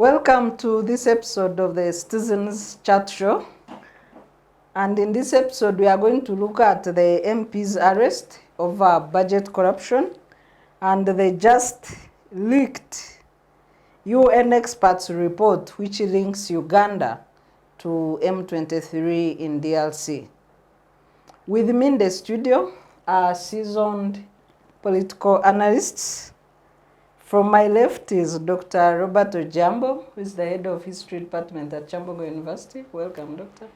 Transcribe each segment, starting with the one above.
Welcome to this episode of the Citizens Chat Show. And in this episode, we are going to look at the MPs Arrest over budget corruption and the just leaked UN Experts report, which links Uganda to M23 in DRC. With me in the studio are seasoned political analysts. From my left is Dr. Robert Ojambo, who is the head of History Department at Kyambogo University. Welcome, Doctor.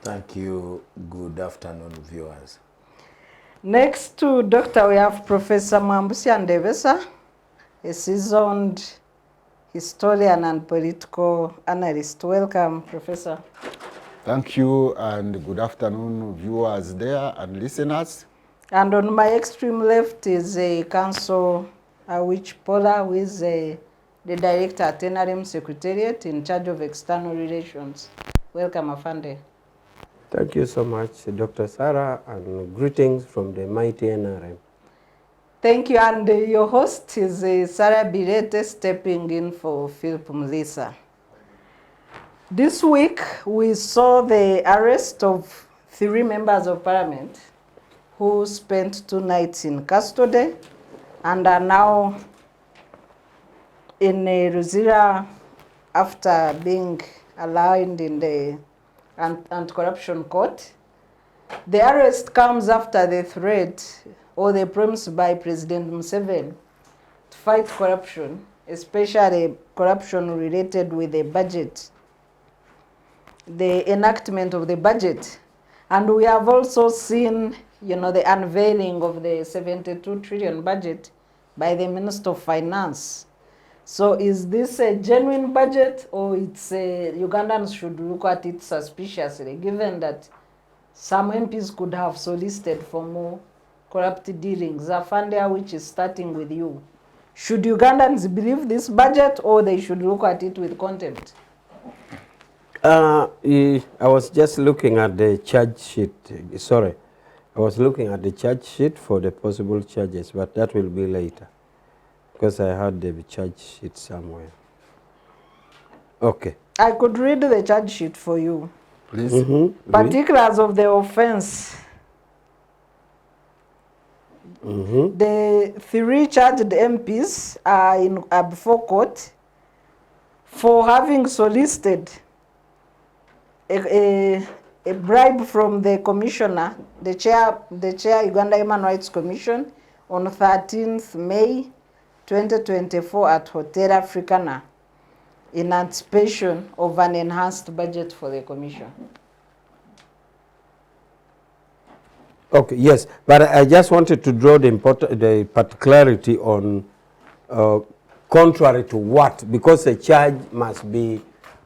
Thank you. Good afternoon, viewers. Next to Doctor, we have Professor Mwambustya Ndebesa, a seasoned historian and political analyst. Welcome, Professor. Thank you, and good afternoon, viewers there and listeners. And on my extreme left is a Council Awich Pollar, who is the Director at NRM Secretariat in charge of external relations. Welcome, Afande. Thank you so much, Dr. Sarah, and greetings from the mighty NRM. Thank you, and your host is Sarah Bireete, stepping in for Philip Mlisa. This week, we saw the arrest of 3 members of parliament who spent 2 nights in custody and are now in Ruzira after being allowed in the anti-corruption court. The arrest comes after the threat or the promise by President Museveni to fight corruption, especially corruption related with the budget, the enactment of the budget. And we have also seen, the unveiling of the 72 trillion budget by the Minister of Finance. So is this a genuine budget, or it's Ugandans should look at it suspiciously, given that some MPs could have solicited for more corrupt dealings? Afande, which is starting with you. Should Ugandans believe this budget, or they should look at it with contempt? I was just looking at the charge sheet. Sorry, I was looking at the charge sheet for the possible charges, but that will be later, because I had the charge sheet somewhere. Okay. I could read the charge sheet for you. Please. Particulars of the offense. The 3 charged MPs are before court for having solicited a bribe from the commissioner, the chair Uganda Human Rights Commission, on 13th May 2024 at Hotel Africana in anticipation of an enhanced budget for the commission. Okay, yes, but I just wanted to draw the particularity on contrary to what, because a charge must be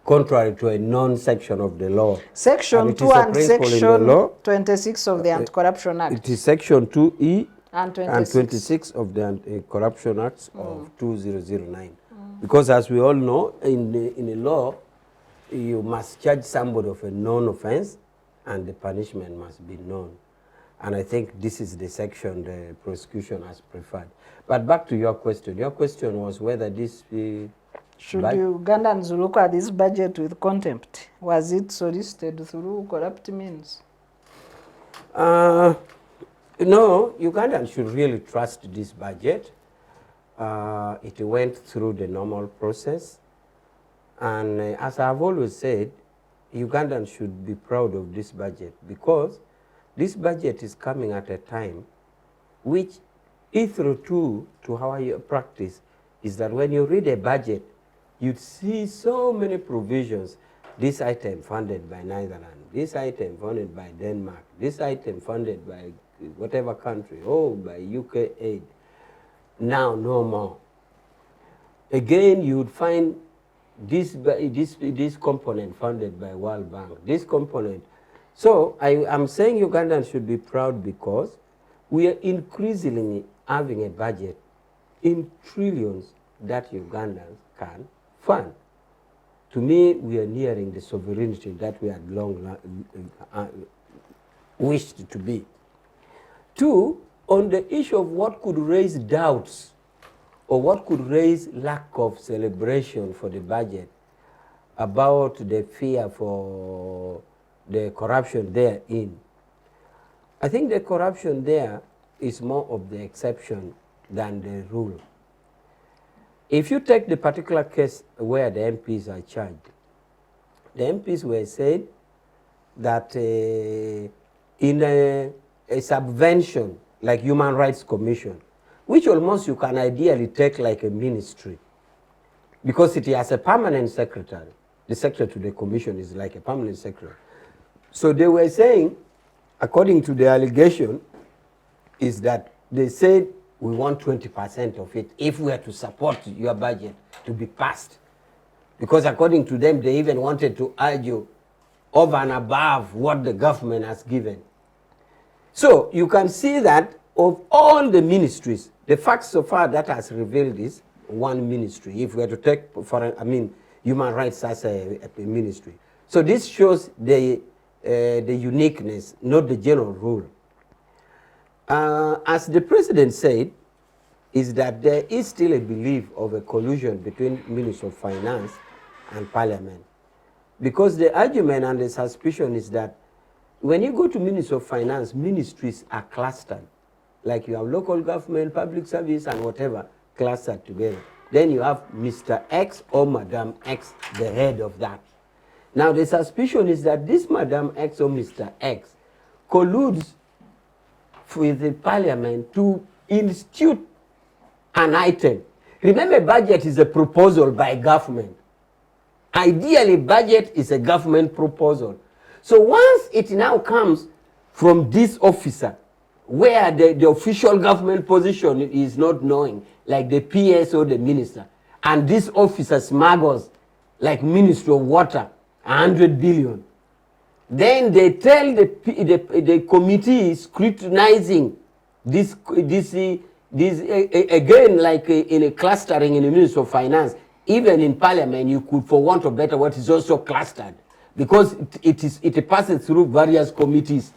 contrary to a non-section of the law. Section 2 and Section 26 of the Anti-Corruption Act. It is Section 2E and 26 of the Anti-Corruption Act of 2009. Because as we all know, in the law, you must charge somebody of a known offense and the punishment must be known. And I think this is the section the prosecution has preferred. But back to your question. Your question was whether this... Should Ugandans look at this budget with contempt? Was it solicited through corrupt means? No, Ugandans should really trust this budget. It went through the normal process. And as I've always said, Ugandans should be proud of this budget, because this budget is coming at a time which, hitherto to our practice, is that when you read a budget, you'd see so many provisions. This item funded by Netherlands, this item funded by Denmark, this item funded by whatever country, by UK aid. Now, no more. Again, you'd find this component funded by World Bank, this component. So I'm saying Ugandans should be proud, because we are increasingly having a budget in trillions that Ugandans can fund. To me, we are nearing the sovereignty that we had long wished to be. 2, on the issue of what could raise doubts or what could raise lack of celebration for the budget, about the fear for the corruption therein. I think the corruption there is more of the exception than the rule. If you take the particular case where the MPs are charged, the MPs were said that in a subvention like Human Rights Commission, which almost you can ideally take like a ministry, because it has a permanent secretary. The secretary to the commission is like a permanent secretary. So they were saying, according to the allegation, is that they said we want 20% of it if we are to support your budget to be passed. Because according to them, they even wanted to argue over and above what the government has given. So you can see that of all the ministries, the fact so far that has revealed is one ministry, if we are to take, human rights as a ministry. So this shows the uniqueness, not the general rule. As the president said, is that there is still a belief of a collusion between Ministry of Finance and Parliament. Because the argument and the suspicion is that when you go to Ministry of Finance, ministries are clustered. Like you have local government, public service, and whatever clustered together. Then you have Mr. X or Madam X, the head of that. Now the suspicion is that this Madam X or Mr. X colludes with the Parliament to institute an item. Remember, budget is a proposal by government. Ideally, budget is a government proposal. So once it now comes from this officer, where the official government position is not knowing, like the PS or the minister, and this officer smuggles, like Ministry of Water, 100 billion, then they tell the committee scrutinizing this again, like in a clustering in the Ministry of Finance, even in Parliament, you could, for want of better word, is also clustered because it passes through various committees.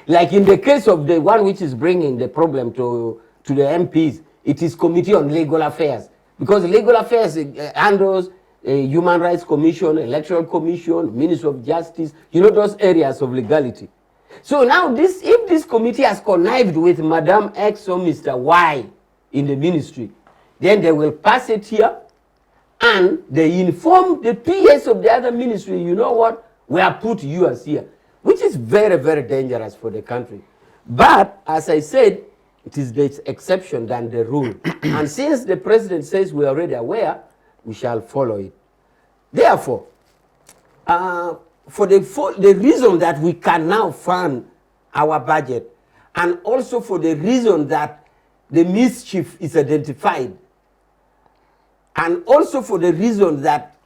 Like in the case of the one which is bringing the problem to the MPs, it is Committee on Legal Affairs, because Legal Affairs handles Human Rights Commission, Electoral Commission, Ministry of Justice, you know, those areas of legality. So now if this committee has connived with Madam X or Mr. Y in the ministry, then they will pass it here and they inform the PS of the other ministry, you know what, we have put yours here, which is very, very dangerous for the country. But as I said, it is the exception than the rule. And since the president says we are already aware, we shall follow it. Therefore, for the reason that we can now fund our budget, and also for the reason that the mischief is identified, and also for the reason that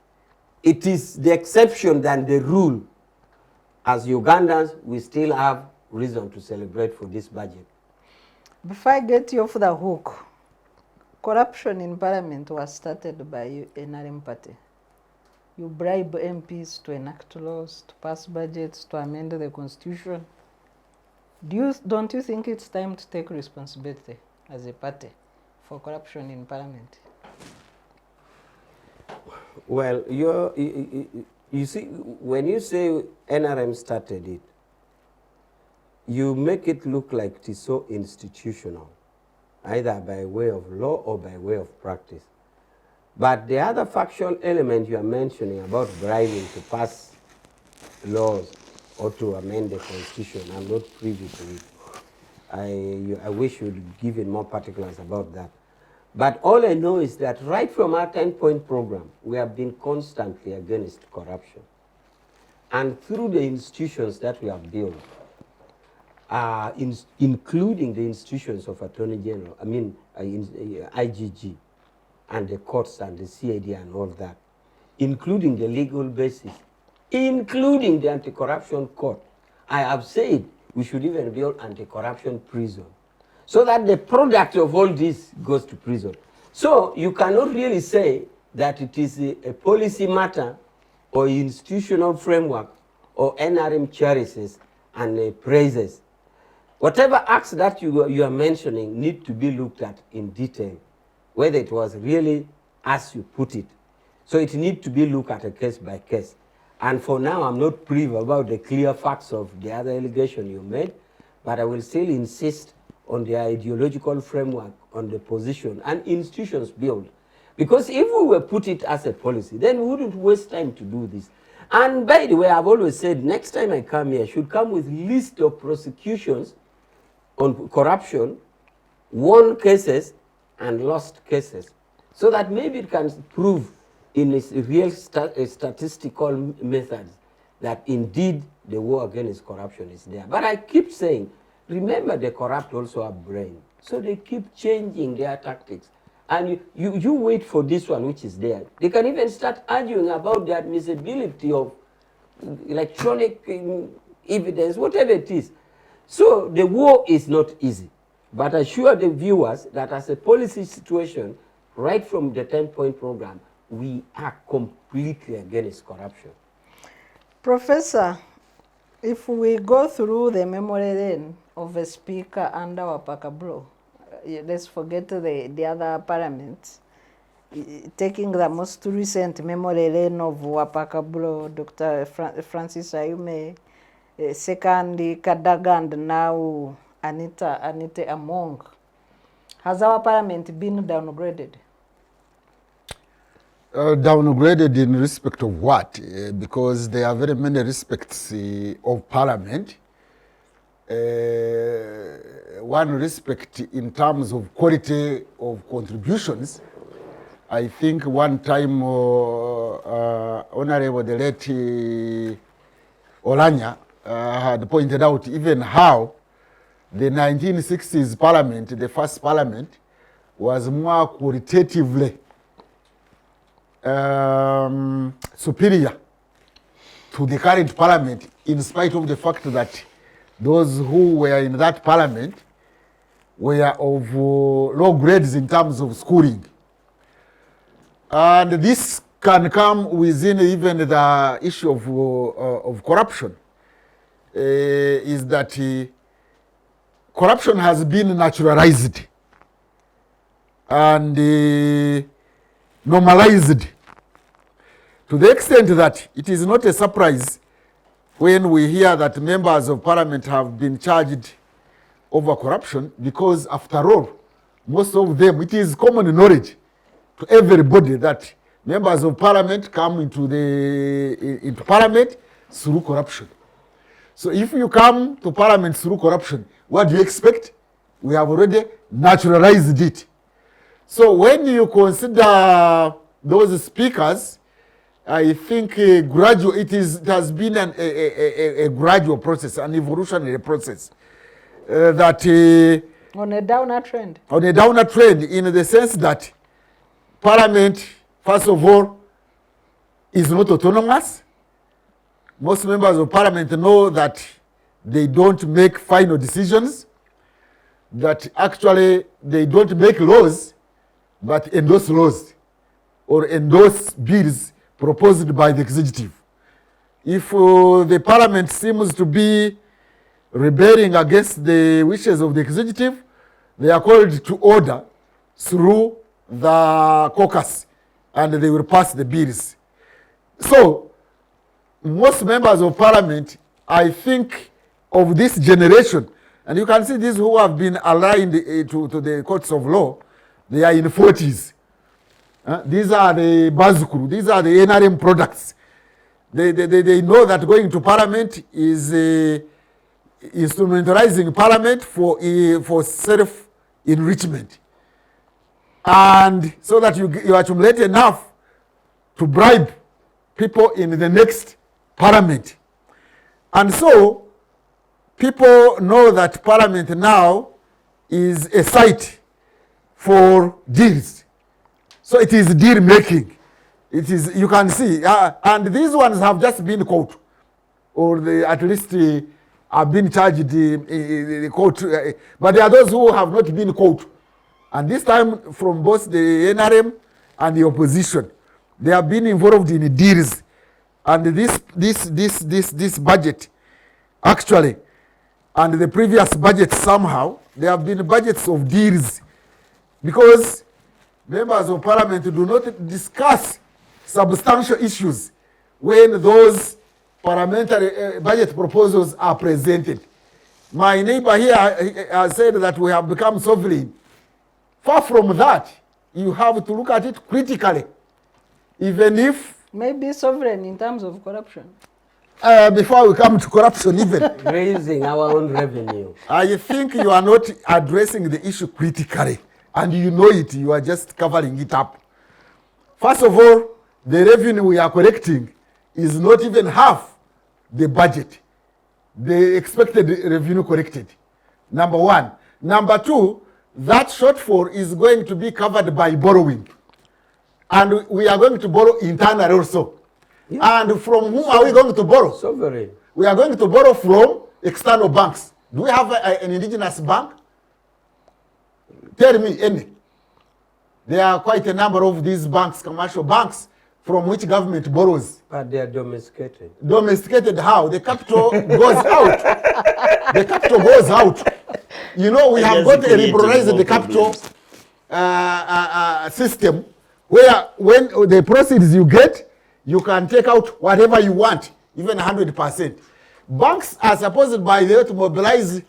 it is the exception than the rule, as Ugandans, we still have reason to celebrate for this budget. Before I get you off the hook, corruption in Parliament was started by NRM party. You bribe MPs to enact laws, to pass budgets, to amend the constitution. Don't you think it's time to take responsibility as a party for corruption in Parliament? Well, you see, when you say NRM started it, you make it look like it is so institutional, either by way of law or by way of practice. But the other factual element you are mentioning about bribing to pass laws or to amend the constitution, I'm not privy to it. I wish you would give it more particulars about that. But all I know is that right from our 10-point program, we have been constantly against corruption. And through the institutions that we have built, including the institutions of Attorney General, IGG, and the courts and the CID and all that, including the legal basis, including the anti-corruption court, I have said we should even build anti-corruption prison, so that the product of all this goes to prison. So you cannot really say that it is a policy matter or institutional framework or NRM cherishes and praises. Whatever acts that you are mentioning need to be looked at in detail, whether it was really as you put it. So it needs to be looked at a case by case. And for now, I'm not privy about the clear facts of the other allegation you made, but I will still insist on the ideological framework, on the position and institutions built. Because if we were put it as a policy, then we wouldn't waste time to do this. And by the way, I've always said, next time I come here, I should come with list of prosecutions on corruption, won cases and lost cases, so that maybe it can prove in its real statistical methods that indeed the war against corruption is there. But I keep saying, remember the corrupt also have brain. So they keep changing their tactics. And you wait for this one which is there. They can even start arguing about the admissibility of electronic evidence, whatever it is. So the war is not easy. But I assure the viewers that as a policy situation, right from the 10-point program, we are completely against corruption. Professor, if we go through the memory lane of a speaker under Wapakablo, let's forget the other parliaments, taking the most recent memory lane of Wapakablo, Dr. Francis Ayume, second Kadaga, and now Anita Among. Has our parliament been downgraded? Downgraded in respect of what? Because there are very many respects of parliament. One respect in terms of quality of contributions. I think one time Honorable the late Olanya had pointed out even how the 1960s parliament, the first parliament, was more qualitatively superior to the current parliament, in spite of the fact that those who were in that parliament were of low grades in terms of schooling. And this can come within even the issue of corruption, is that corruption has been naturalized and normalized to the extent that it is not a surprise when we hear that members of parliament have been charged over corruption, because after all, most of them, it is common knowledge to everybody that members of parliament come into parliament through corruption. So if you come to parliament through corruption, what do you expect? We have already naturalized it. So when you consider those speakers, I think it has been a gradual process, an evolutionary process. On a downer trend. On a downer trend, in the sense that parliament, first of all, is not autonomous. Most members of parliament know that they don't make final decisions, that actually they don't make laws, but endorse laws or endorse bills proposed by the executive. If the parliament seems to be rebelling against the wishes of the executive, they are called to order through the caucus and they will pass the bills. So most members of parliament, I think, of this generation, and you can see these who have been aligned to the courts of law, they are in 40s. These are the Bazukuru, these are the NRM products. They know that going to parliament is instrumentalizing parliament for self-enrichment. And so that you accumulate enough to bribe people in the next parliament. And so people know that parliament now is a site for deals. So it is deal making. It is, you can see, and these ones have just been caught, or at least have been charged in court. But there are those who have not been caught, and this time from both the NRM and the opposition, they have been involved in deals. And this budget, actually, and the previous budget somehow, there have been budgets of deals, because members of parliament do not discuss substantial issues when those parliamentary budget proposals are presented. My neighbor here has said that we have become sovereign. Far from that, you have to look at it critically. Even if... Maybe sovereign in terms of corruption. Before we come to corruption even. Raising our own revenue. I think you are not addressing the issue critically. And you know it, you are just covering it up. First of all, the revenue we are collecting is not even half the budget, the expected revenue collected. Number one. Number two, that shortfall is going to be covered by borrowing. And we are going to borrow internally also. Yeah. And from whom are we going to borrow? Sovereign. We are going to borrow from external banks. Do we have an indigenous bank? Tell me any. There are quite a number of these banks, commercial banks, from which government borrows. But they are domesticated. Domesticated how? The capital goes out. The capital goes out. You know, we have got a liberalized the capital system where when the proceeds you get, you can take out whatever you want, even 100%. Banks are supposed by the way to mobilize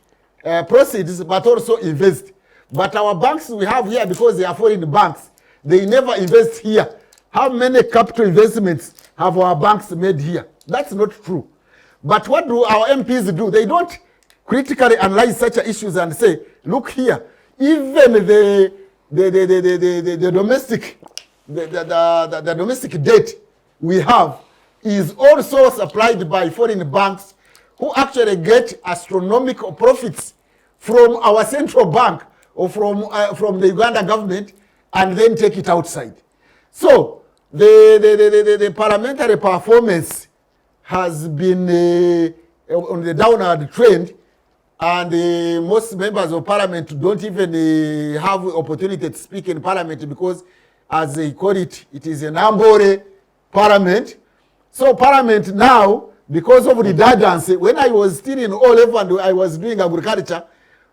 proceeds, but also invest. But our banks we have here, because they are foreign banks, they never invest here. How many capital investments have our banks made here? That's not true. But what do our MPs do? They don't critically analyze such issues and say, look here, even the domestic debt we have is also supplied by foreign banks who actually get astronomical profits from our central bank or from the Uganda government and then take it outside. So the parliamentary performance has been on the downward trend, and most members of parliament don't even have opportunity to speak in parliament because, as they call it, it is an ambore parliament. So parliament now, because of redundancy, when I was still in O-level and I was doing agriculture,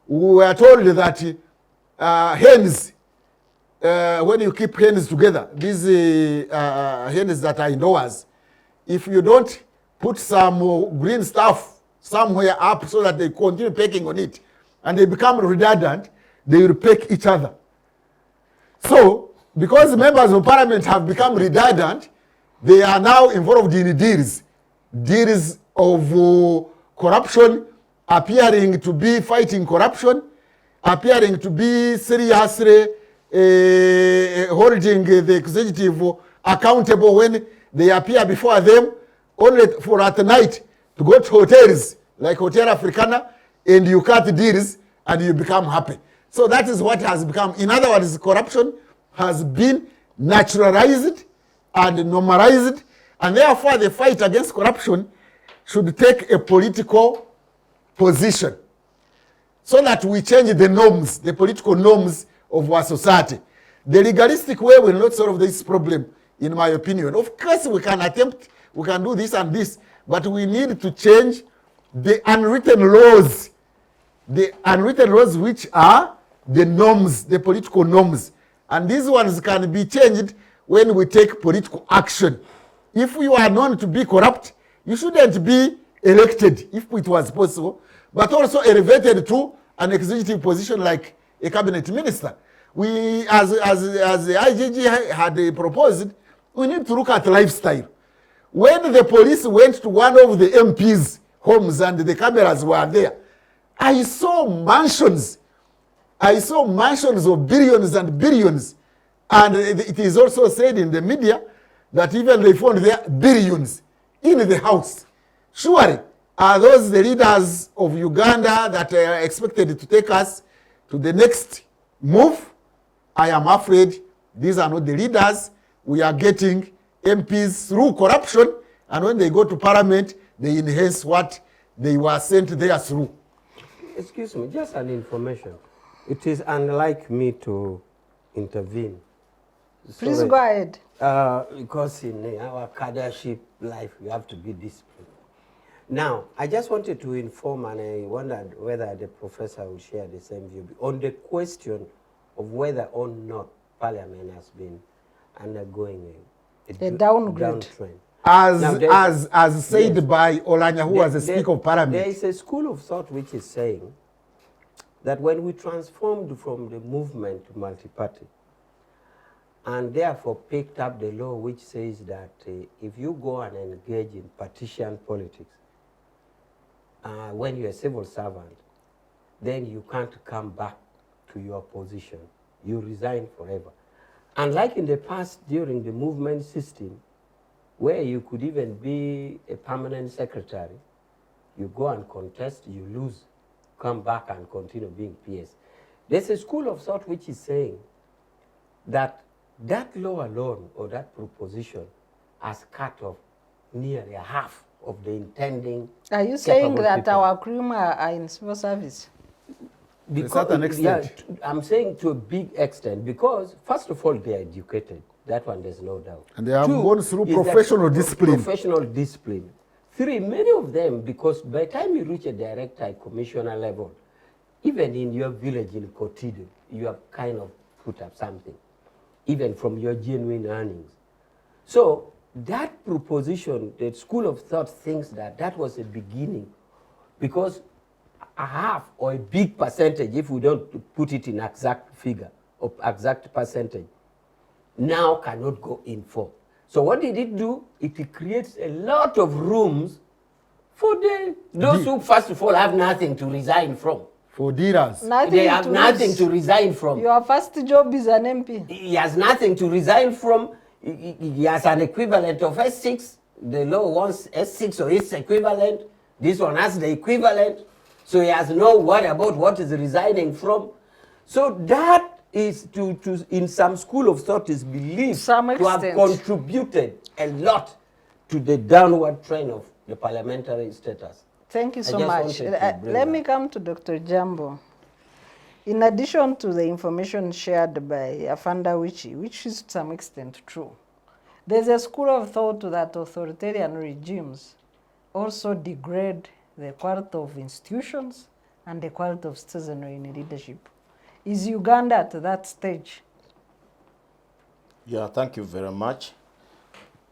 we were told that hens, when you keep hens together, these hens that are indoors, if you don't put some green stuff somewhere up so that they continue pecking on it and they become redundant, they will peck each other. So, because members of parliament have become redundant, they are now involved in deals of corruption, appearing to be fighting corruption, appearing to be seriously holding the executive accountable when they appear before them, only for at night to go to hotels like Hotel Africana and you cut deals and you become happy. So that is what has become. In other words, corruption has been naturalized and normalized, and therefore the fight against corruption should take a political position so that we change the norms, the political norms of our society. The legalistic way will not solve this problem, in my opinion. Of course, we can attempt, we can do this and this, but we need to change the unwritten laws which are the norms, the political norms. And these ones can be changed when we take political action. If you are known to be corrupt, you shouldn't be elected, if it was possible, but also elevated to an executive position like a cabinet minister. We, as the IGG had proposed, we need to look at lifestyle. When the police went to one of the MPs' homes and the cameras were there, I saw mansions of billions and billions. And it is also said in the media that even they found their billions in the house. Surely, are those the leaders of Uganda that are expected to take us to the next move? I am afraid these are not the leaders. We are getting MPs through corruption, and when they go to parliament, they enhance what they were sent there through. Excuse me, just an information. It is unlike me to intervene. Please go ahead. Because in our cadreship life, you have to be disciplined. Now, I just wanted to inform, and I wondered whether the professor would share the same view on the question of whether or not Parliament has been undergoing A downgrade. downtrend. As, Now, there's- as said yes. by Olanya, who was a There- Speaker of There Parliament. is a school of thought which is saying that when we transformed from the movement to multi-party, and therefore picked up the law which says that if you go and engage in partisan politics, when you're a civil servant, then you can't come back to your position. You resign forever. Unlike in the past during the movement system, where you could even be a permanent secretary, you go and contest, you lose, come back and continue being PS. There's a school of thought which is saying that that law alone, or that proposition, has cut off nearly a half of the intending. Are you saying capable that people. our crew are in civil service? To a certain extent. Yeah, I'm saying to a big extent, because first of all, they are educated. That one, there's no doubt. And they have Two, gone through is that professional discipline. Professional discipline. Three, many of them, because by the time you reach a director, commissioner level, even in your village in Kotido, you have kind of put up something, even from your genuine earnings. So that proposition, the school of thought thinks that that was a beginning, because a half or a big percentage, if we don't put it in exact figure or exact percentage, now cannot go in for. So what did it do? It creates a lot of rooms for those who first of all have nothing to resign from. For dealers. They have nothing to resign from. Your first job is an MP. He has nothing to resign from. He has an equivalent of S6. The law wants S6 or its equivalent. This one has the equivalent. So he has no worry about what is resigning from. So that is in some school of thought is believed Some to have extent. contributed a lot to the downward trend of the parliamentary status. Thank you so I just much. wanted to bring Let me that. come to Dr. Ojambo. In addition to the information shared by Afanda Awich, which is to some extent true, there's a school of thought that authoritarian regimes also degrade the quality of institutions and the quality of citizenry in leadership. Is Uganda at that stage? Yeah, thank you very much.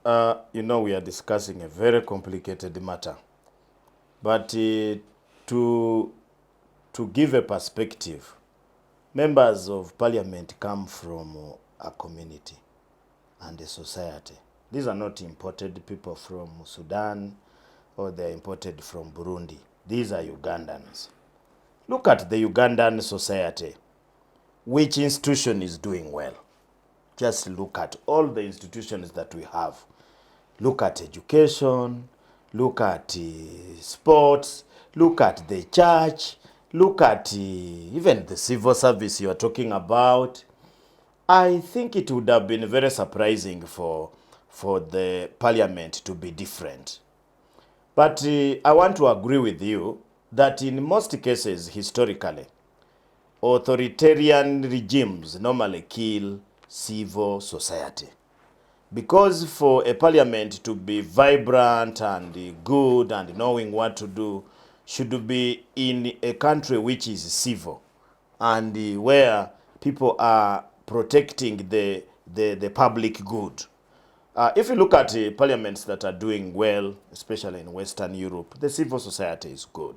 You know, we are discussing a very complicated matter. But to give a perspective, members of parliament come from a community and a society. These are not imported people from Sudan or they're imported from Burundi. These are Ugandans. Look at the Ugandan society. Which institution is doing well? Just look at all the institutions that we have. Look at education, look at sports, look at the church, look at even the civil service you are talking about. I think it would have been very surprising for the parliament to be different. But I want to agree with you that in most cases, historically, authoritarian regimes normally kill civil society. Because for a parliament to be vibrant and good and knowing what to do, should be in a country which is civil and where people are protecting the public good. If you look at parliaments that are doing well, especially in Western Europe, the civil society is good.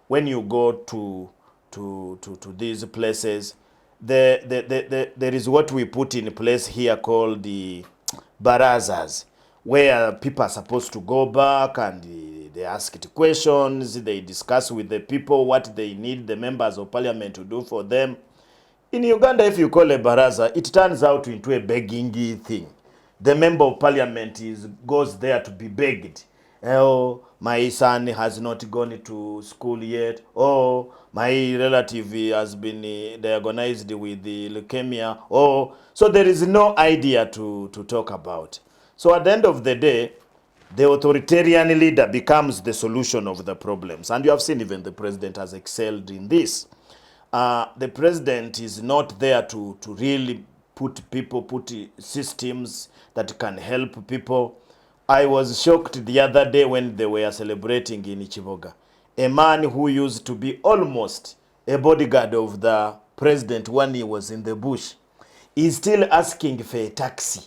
When you go to these places, there is what we put in place here called the barazas, where people are supposed to go back and they ask it questions, they discuss with the people what they need the members of parliament to do for them. In Uganda, if you call a baraza, it turns out into a begging thing. The member of parliament goes there to be begged. Oh, my son has not gone to school yet. Oh, my relative has been diagnosed with the leukemia. Oh, so there is no idea to talk about. So at the end of the day, the authoritarian leader becomes the solution of the problems. And you have seen even the president has excelled in this. The president is not there to really put systems that can help people. I was shocked the other day when they were celebrating in Chiboga. A man who used to be almost a bodyguard of the president when he was in the bush is still asking for a taxi.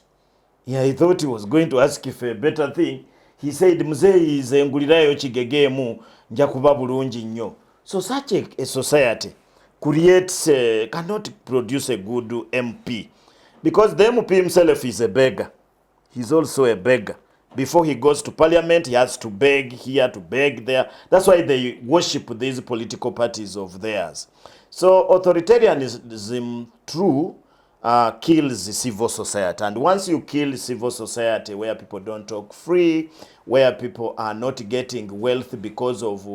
Yeah, he thought he was going to ask if a better thing. He said, Mzee ngulirayo kigegemu nja kuba bulungi nnyo. So such a society creates, cannot produce a good MP. Because the MP himself is a beggar. He's also a beggar. Before he goes to parliament, he has to beg here, to beg there. That's why they worship these political parties of theirs. So authoritarianism, true, kills civil society. And once you kill civil society, where people don't talk free, where people are not getting wealth because of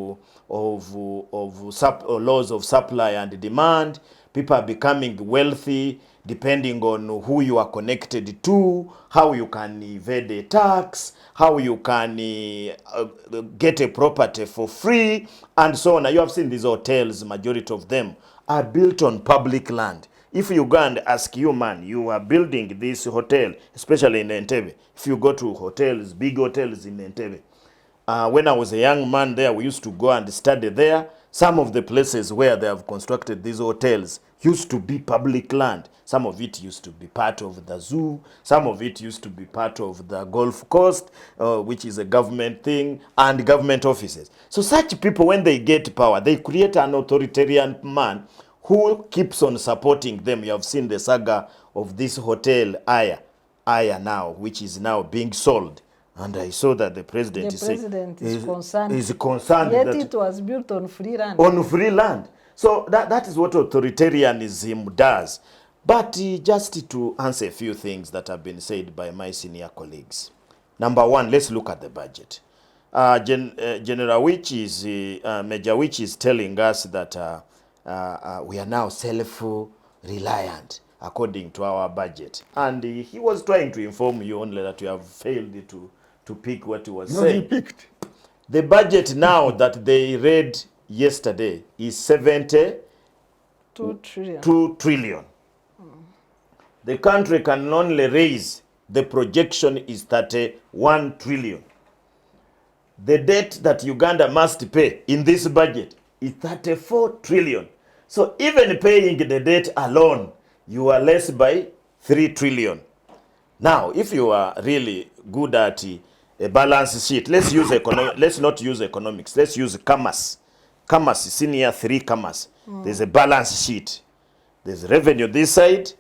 laws of supply and demand, people are becoming wealthy depending on who you are connected to, how you can evade a tax, how you can get a property for free, and so on. You have seen these hotels, majority of them are built on public land. If you go and ask you, man, you are building this hotel, especially in Entebbe. If you go to hotels, big hotels in Entebbe, when I was a young man there, we used to go and study there. Some of the places where they have constructed these hotels used to be public land. Some of it used to be part of the zoo. Some of it used to be part of the Gulf Coast, which is a government thing, and government offices. So such people, when they get power, they create an authoritarian man who keeps on supporting them. You have seen the saga of this hotel, Aya now, which is now being sold. And I saw that the president, The president is concerned. Is concerned Yet that it was built on free land. on free land. So that is what authoritarianism does. But just to answer a few things that have been said by my senior colleagues. Number one, let's look at the budget. General Awich is, Major Awich is telling us that we are now self-reliant according to our budget. And he was trying to inform you only that you have failed to pick what he was saying. He picked. The budget now that they read yesterday is 72 trillion. trillion. The country can only raise, the projection is 31 trillion. The debt that Uganda must pay in this budget is 34 trillion. So even paying the debt alone, you are less by 3 trillion. Now, if you are really good at a balance sheet, let's not use economics. Let's use commerce. Commerce, senior 3 commerce. There's a balance sheet. There's revenue this side.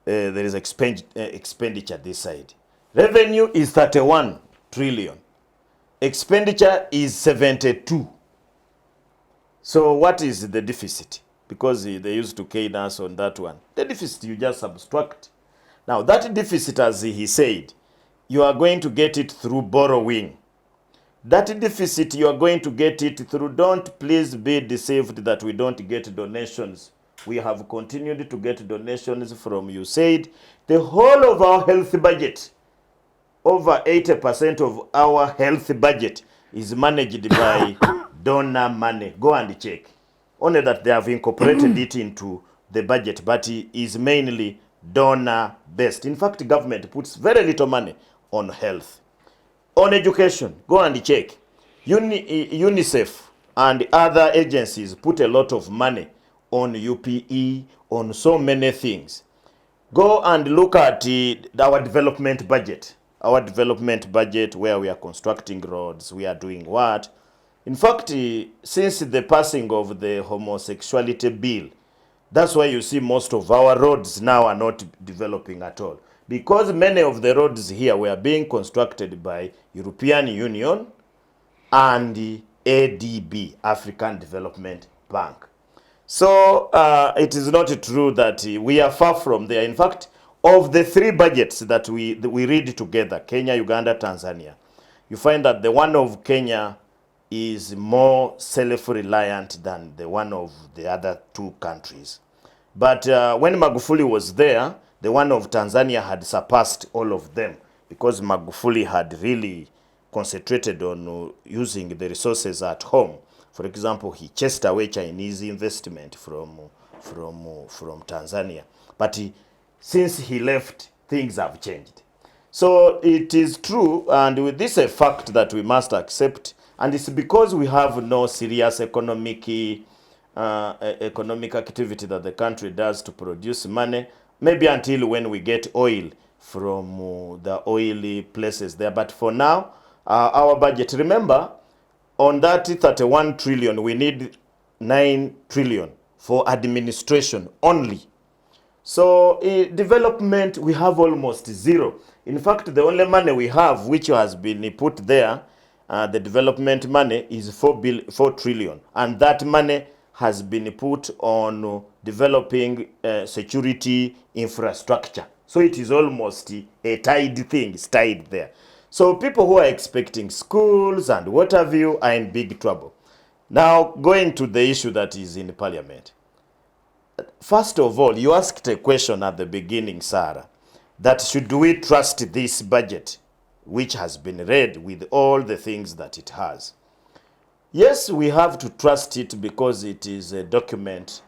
There is expenditure this side. Revenue is 31 trillion. Expenditure is 72. So what is the deficit? Because they used to cane us on that one. The deficit you just subtract. Now that deficit, as he said, you are going to get it through borrowing. That deficit, you are going to get it through, don't please be deceived that we don't get donations. We have continued to get donations from USAID. The whole of our health budget, over 80% of our health budget is managed by donor money. Go and check. Only that they have incorporated it into the budget, but it is mainly donor based. In fact, government puts very little money on health. On education, go and check. UNICEF and other agencies put a lot of money on UPE, on so many things. Go and look at our development budget. Our development budget, where we are constructing roads, we are doing what? In fact, since the passing of the homosexuality bill, that's why you see most of our roads now are not developing at all. Because many of the roads here were being constructed by European Union and the ADB, African Development Bank. So it is not true that we are far from there. In fact, of the 3 budgets that we read together, Kenya, Uganda, Tanzania, you find that the one of Kenya is more self-reliant than the one of the other 2 countries. But when Magufuli was there, the one of Tanzania had surpassed all of them because Magufuli had really concentrated on using the resources at home. For example, he chased away Chinese investment from Tanzania. But since he left, things have changed. So it is true, and this is a fact that we must accept, and it's because we have no serious economic activity that the country does to produce money, maybe until when we get oil the oily places there. But for now, our budget, remember, on that 31 trillion, we need 9 trillion for administration only. So in development, we have almost zero. In fact, the only money we have, which has been put there, the development money, is 4 trillion. And that money has been put on developing security infrastructure. So it is almost a tied thing, it's tied there. So people who are expecting schools and what have you are in big trouble. Now, going to the issue that is in Parliament. First of all, you asked a question at the beginning, Sarah, that should we trust this budget, which has been read with all the things that it has? Yes, we have to trust it because it is a document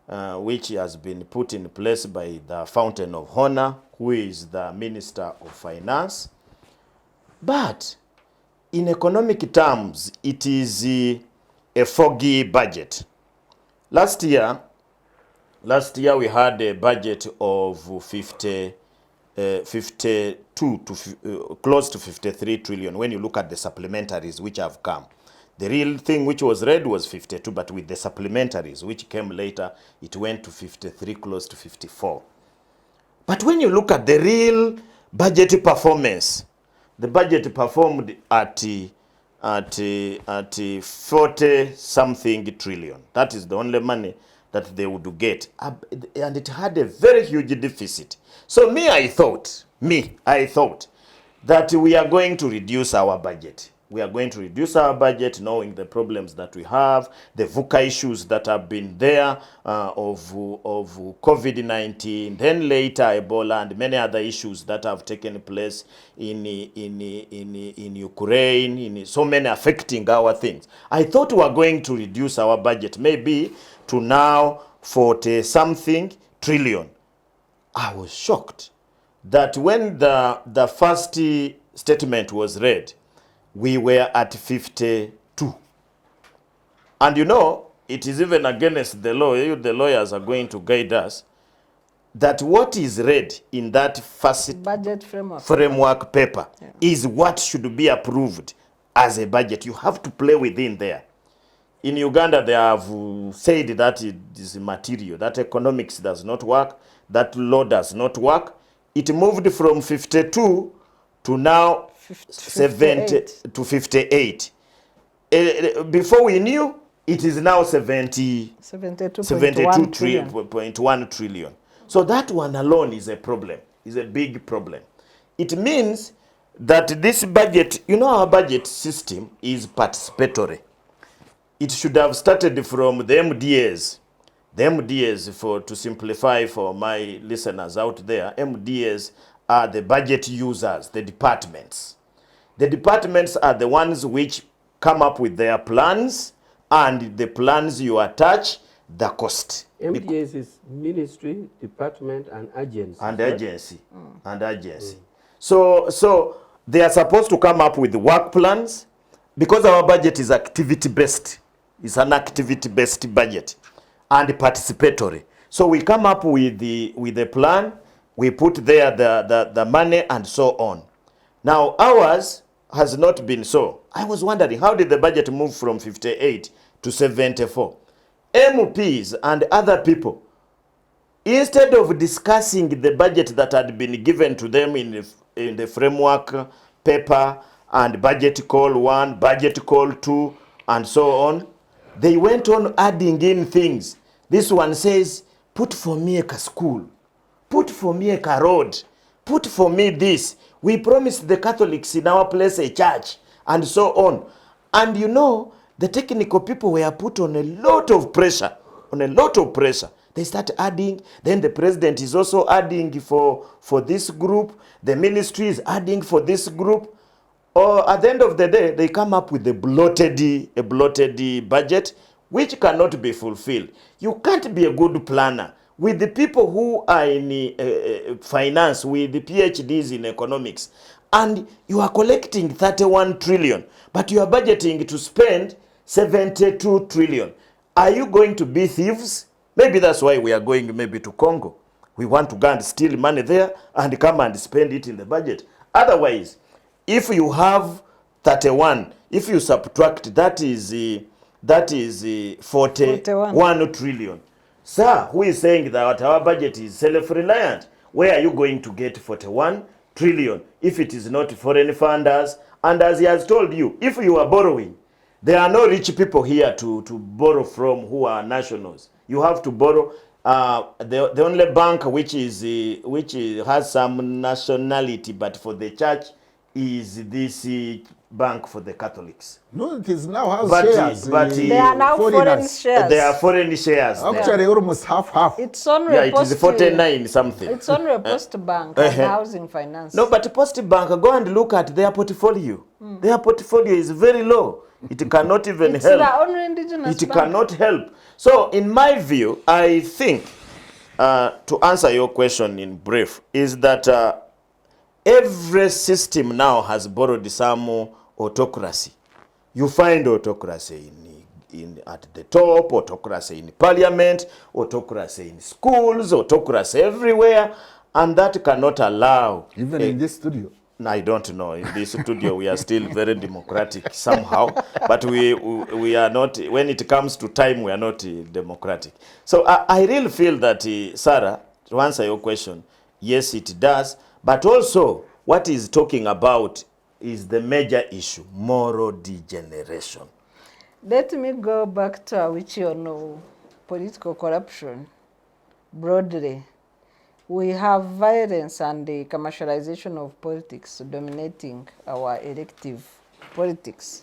which has been put in place by the Fountain of Honor, who is the Minister of Finance. But in economic terms, it is a foggy budget. Last year we had a budget of 52 to close to 53 trillion when you look at the supplementaries which have come. The real thing which was read was 52, but with the supplementaries which came later, it went to 53, close to 54. But when you look at the real budget performance, the budget performed at 40 something trillion. That is the only money that they would get, and it had a very huge deficit. So I thought that we are going to reduce our budget. We are going to reduce our budget knowing the problems that we have, the VUCA issues that have been there of COVID-19, then later Ebola and many other issues that have taken place in Ukraine, in so many affecting our things. I thought we were going to reduce our budget maybe to now 40 something trillion. I was shocked that when the first statement was read, we were at 52. And you know, it is even against the law. The lawyers are going to guide us that what is read in that first budget framework paper is what should be approved as a budget. You have to play within there. In Uganda, they have said that it is material, that economics does not work, that law does not work. It moved from 52 to now 70 to 58. Before we knew, it is now 72.1 trillion. So that one alone is a problem, is a big problem. It means that this budget, you know, our budget system is participatory. It should have started from the MDAs. The MDAs, to simplify for my listeners out there, MDAs are the budget users, the departments. The departments are the ones which come up with their plans, and the plans you attach the cost. MDAs is ministry, department, and agency. And agency. And agency. So they are supposed to come up with work plans, because our budget is activity-based. It's an activity-based budget and participatory. So we come up with the plan, we put there the money and so on. Now ours has not been so. I was wondering, how did the budget move from 58 to 74? MPs and other people, instead of discussing the budget that had been given to them in the framework paper and budget call 1, budget call 2, and so on, they went on adding in things. This one says, put for me a school, put for me a road, put for me this. We promised the Catholics in our place a church, and so on. And you know, the technical people were put on a lot of pressure, They start adding, then the president is also adding for this group, the ministry is adding for this group. Or at the end of the day, they come up with a bloated budget, which cannot be fulfilled. You can't be a good planner with the people who are in finance, with the PhDs in economics, and you are collecting 31 trillion, but you are budgeting to spend 72 trillion. Are you going to be thieves? Maybe that's why we are going maybe to Congo, we want to go and steal money there and come and spend it in the budget. Otherwise, if you have 31, if you subtract, that is 41 trillion. Sir, who is saying that our budget is self-reliant? Where are you going to get 41 trillion if it is not foreign funders? And as he has told you, if you are borrowing, there are no rich people here to borrow from who are nationals. You have to borrow. The only bank which has some nationality, but for the church, is this bank for the Catholics. No, it is now house But, shares. They are now foreign foreigners. shares. They are foreign shares. Actually, almost half. It's on Yeah, it is 49 something. It's on a post bank and housing finance. No, but Post Bank, go and look at their portfolio. Their portfolio is very low. It cannot even it's help. the only indigenous It bank. cannot help. So, in my view, I think, to answer your question in brief, is that every system now has borrowed some autocracy. You find autocracy in at the top, autocracy in parliament, autocracy in schools, autocracy everywhere, and that cannot allow. Even in this studio. I don't know. In this studio, we are still very democratic somehow, but we are not. When it comes to time, we are not democratic. So I really feel that, Sarah, to answer your question, yes, it does. But also, what he's talking about is the major issue: moral degeneration. Let me go back to Awich on political corruption broadly. We have violence and the commercialization of politics dominating our elective politics.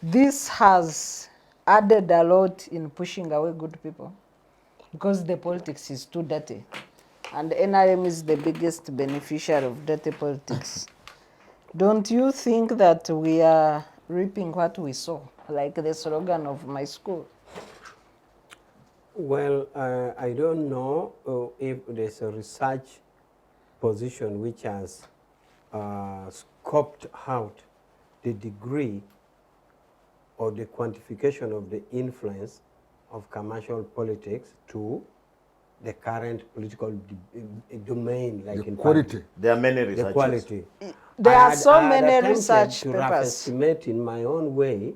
This has added a lot in pushing away good people because the politics is too dirty. And NRM is the biggest beneficiary of dirty politics. Don't you think that we are reaping what we sow, like the slogan of my school? Well, I don't know if there's a research position which has scoped out the degree or the quantification of the influence of commercial politics to the current political domain, like The in quality. There are many the researchers. quality. There are so I had many attempted research to rough papers. estimate in my own way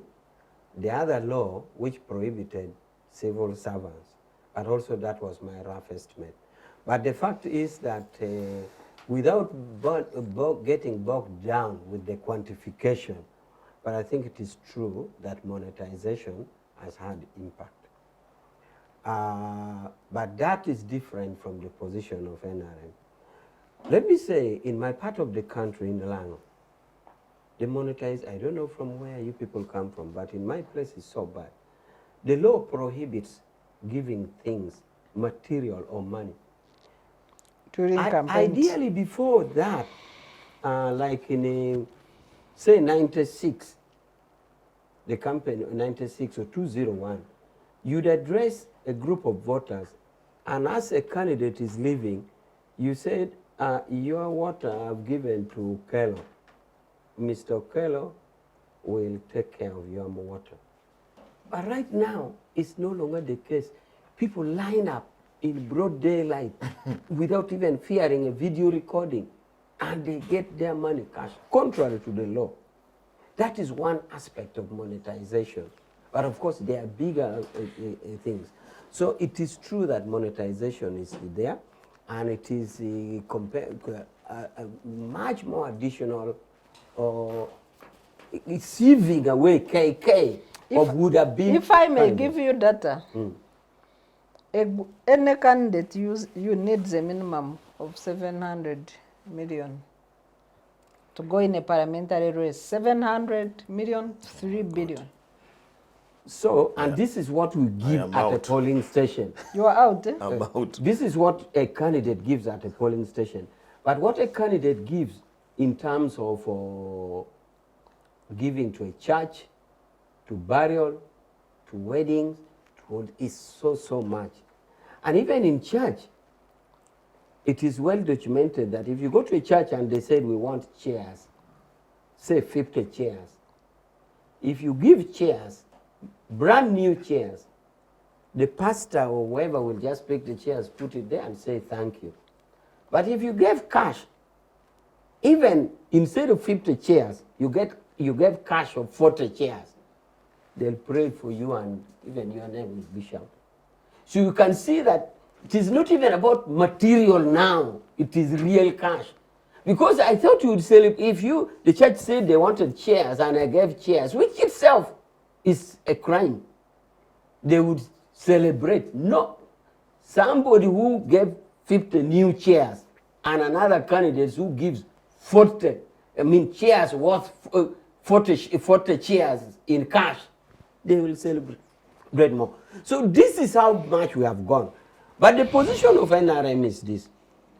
the other law which prohibited civil servants, but also that was my rough estimate. But the fact is that without getting bogged down with the quantification, but I think it is true that monetization has had impact. But that is different from the position of NRM. Let me say, in my part of the country, in Lango, the monetized, I don't know from where you people come from, but in my place it's so bad. The law prohibits giving things, material or money. During campaigns. Ideally, before that, like in, say, 96, the campaign, 96 or 201, you'd address a group of voters, and as a candidate is leaving, you said, your water I've given to Kello. Mr. Kello will take care of your water. But right now, it's no longer the case. People line up in broad daylight without even fearing a video recording, and they get their money cash, contrary to the law. That is one aspect of monetization. But of course, there are bigger things. So it is true that monetization is there, and it is much more additional sieving away KK of would have been. If I may give you data, any candidate you needs a minimum of 700 million to go in a parliamentary race. 700 million, 3 billion. So, and this is what we give at a polling station. You are out, eh? About. This is what a candidate gives at a polling station. But what a candidate gives in terms of giving to a church, to burial, to weddings, is so much. And even in church, it is well documented that if you go to a church and they said we want chairs, say 50 chairs, if you give chairs, brand new chairs, the pastor or whoever will just pick the chairs, put it there and say thank you. But if you gave cash, even instead of 50 chairs, you gave cash of 40 chairs, they'll pray for you and even your name will be shouted. So you can see that it is not even about material now, it is real cash. Because I thought you would say, if the church said they wanted chairs and I gave chairs, which itself is a crime, they would celebrate. No. Somebody who gave 50 new chairs and another candidate who gives 40, chairs worth 40 chairs in cash, they will celebrate more. So this is how much we have gone. But the position of NRM is this.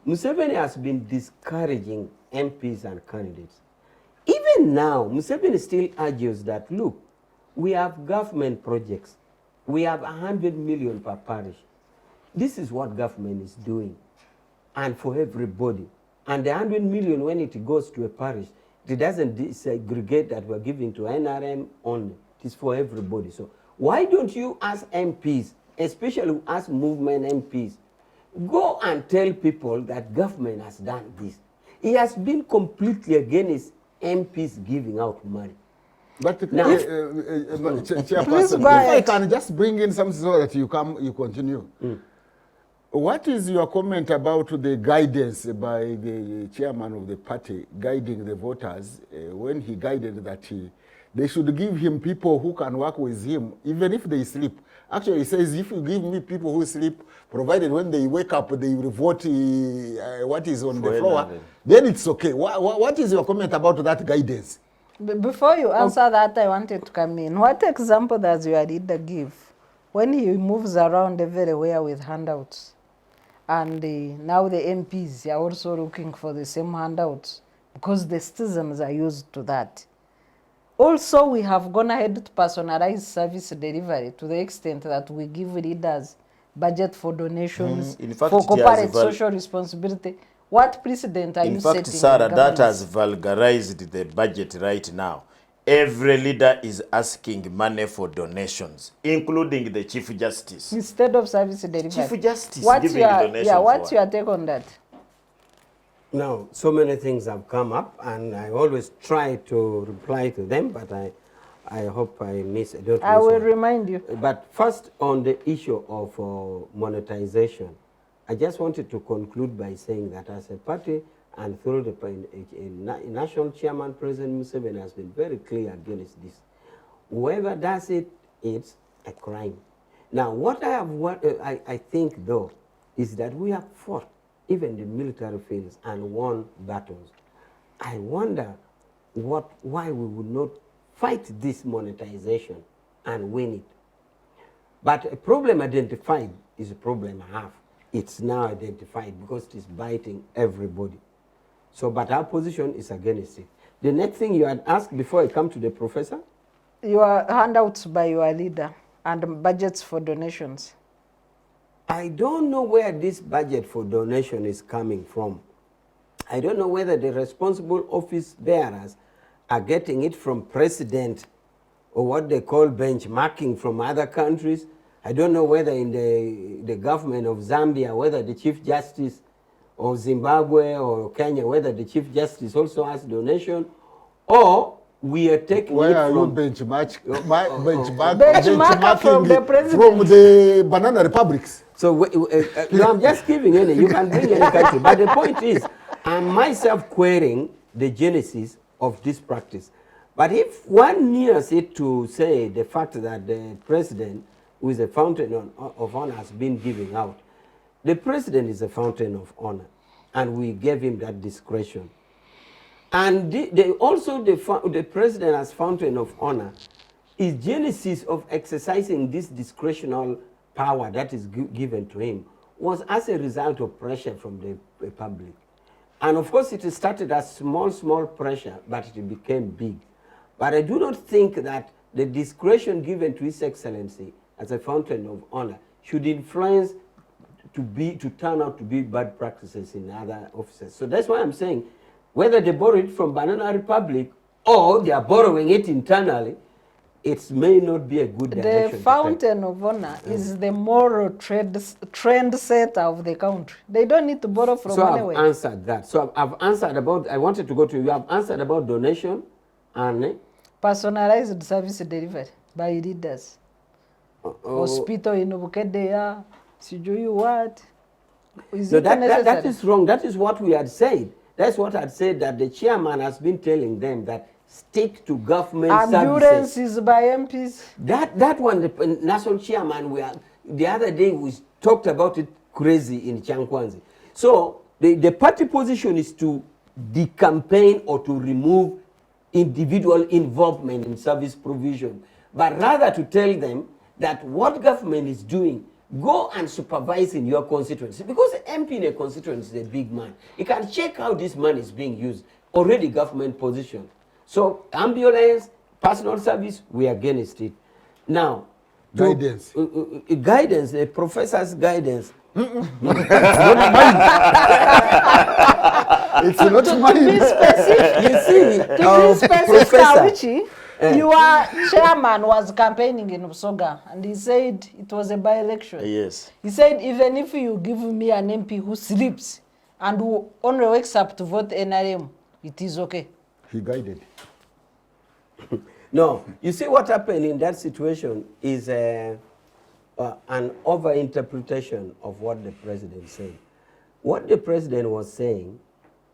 Museveni has been discouraging MPs and candidates. Even now, Museveni still argues that, look, we have government projects. We have 100 million per parish. This is what government is doing, and for everybody. And the 100 million, when it goes to a parish, it doesn't disaggregate that we're giving to NRM only. It is for everybody. So why don't you ask MPs, especially ask movement MPs, go and tell people that government has done this. He has been completely against MPs giving out money. But now, Chairperson, if I can just bring in something so that you continue. What is your comment about the guidance by the chairman of the party guiding the voters when he guided that they should give him people who can work with him even if they sleep? Actually, he says, if you give me people who sleep, provided when they wake up, they will vote what is on the floor, then it's okay. What is your comment about that guidance? Before you answer that, I wanted to come in. What example does your leader give when he moves around everywhere with handouts? And now the MPs are also looking for the same handouts because the citizens are used to that. Also, we have gone ahead to personalize service delivery to the extent that we give leaders budget for donations, In fact, for corporate social responsibility. What precedent are you setting? In fact, Sarah, that has vulgarized the budget right now. Every leader is asking money for donations, including the Chief Justice. Instead of service delivery. Chief Justice what's giving your, donations. Yeah, what's your take on that? Now, so many things have come up, and I always try to reply to them, but I hope I miss. I will remind you. But first, on the issue of monetization, I just wanted to conclude by saying that as a party and through the national chairman, President Museveni has been very clear against this. Whoever does it, it's a crime. Now, what I think, though, is that we have fought even the military fields and won battles. I wonder why we would not fight this monetization and win it. But a problem identified is a problem I have. It's now identified because it is biting everybody. So, but our position is against it. The next thing you had asked before I come to the professor? Your handouts by your leader and budgets for donations. I don't know where this budget for donation is coming from. I don't know whether the responsible office bearers are getting it from president or what they call benchmarking from other countries. I don't know whether in the government of Zambia, whether the Chief Justice of Zimbabwe or Kenya, whether the Chief Justice also has donation, or we are taking Where it are from... you benchmarking from the president. From the banana republics? So no, I'm just giving any. You can bring any country. But the point is, I'm myself querying the genesis of this practice. But if one nears it to say the fact that the president, who is a fountain of honor, has been giving out, the president is a fountain of honor, and we gave him that discretion. And the president as fountain of honor is genesis of exercising this discretional power that is given to him was as a result of pressure from the public. And of course it started as small pressure, but it became big. But I do not think that the discretion given to His Excellency as a fountain of honor should influence to turn out to be bad practices in other offices. So that's why I'm saying, whether they borrow it from Banana Republic or they are borrowing it internally, it may not be a good direction. The fountain of honor is the moral trend setter of the country. They don't need to borrow from anywhere. I've answered that. So I've answered about, I wanted to go to you, I've answered about donation and personalized service delivery by leaders. Hospital in Bukedea, sijui what. Is it necessary? That is wrong. That is what we had said. That's what I'd said, that the chairman has been telling them that stick to government ambulance services. is by MPs. That one, the national chairman, the other day we talked about it crazy in Chankwanzi. So the party position is to decampaign or to remove individual involvement in service provision, but rather to tell them that what government is doing, go and supervise in your constituency, because the MP in a constituency is a big man. He can check how this money is being used. Already government position. So ambulance, personal service, we are against it. Now, Guidance. Guidance, the professor's guidance. It's not To mine. be specific, You see, to be specific, Professor. Awich, your chairman was campaigning in Usoga, and he said it was a by-election. Yes. He said, even if you give me an MP who sleeps and who only wakes up to vote NRM, it is okay. He guided. No, you see what happened in that situation is an over-interpretation of what the president said. What the president was saying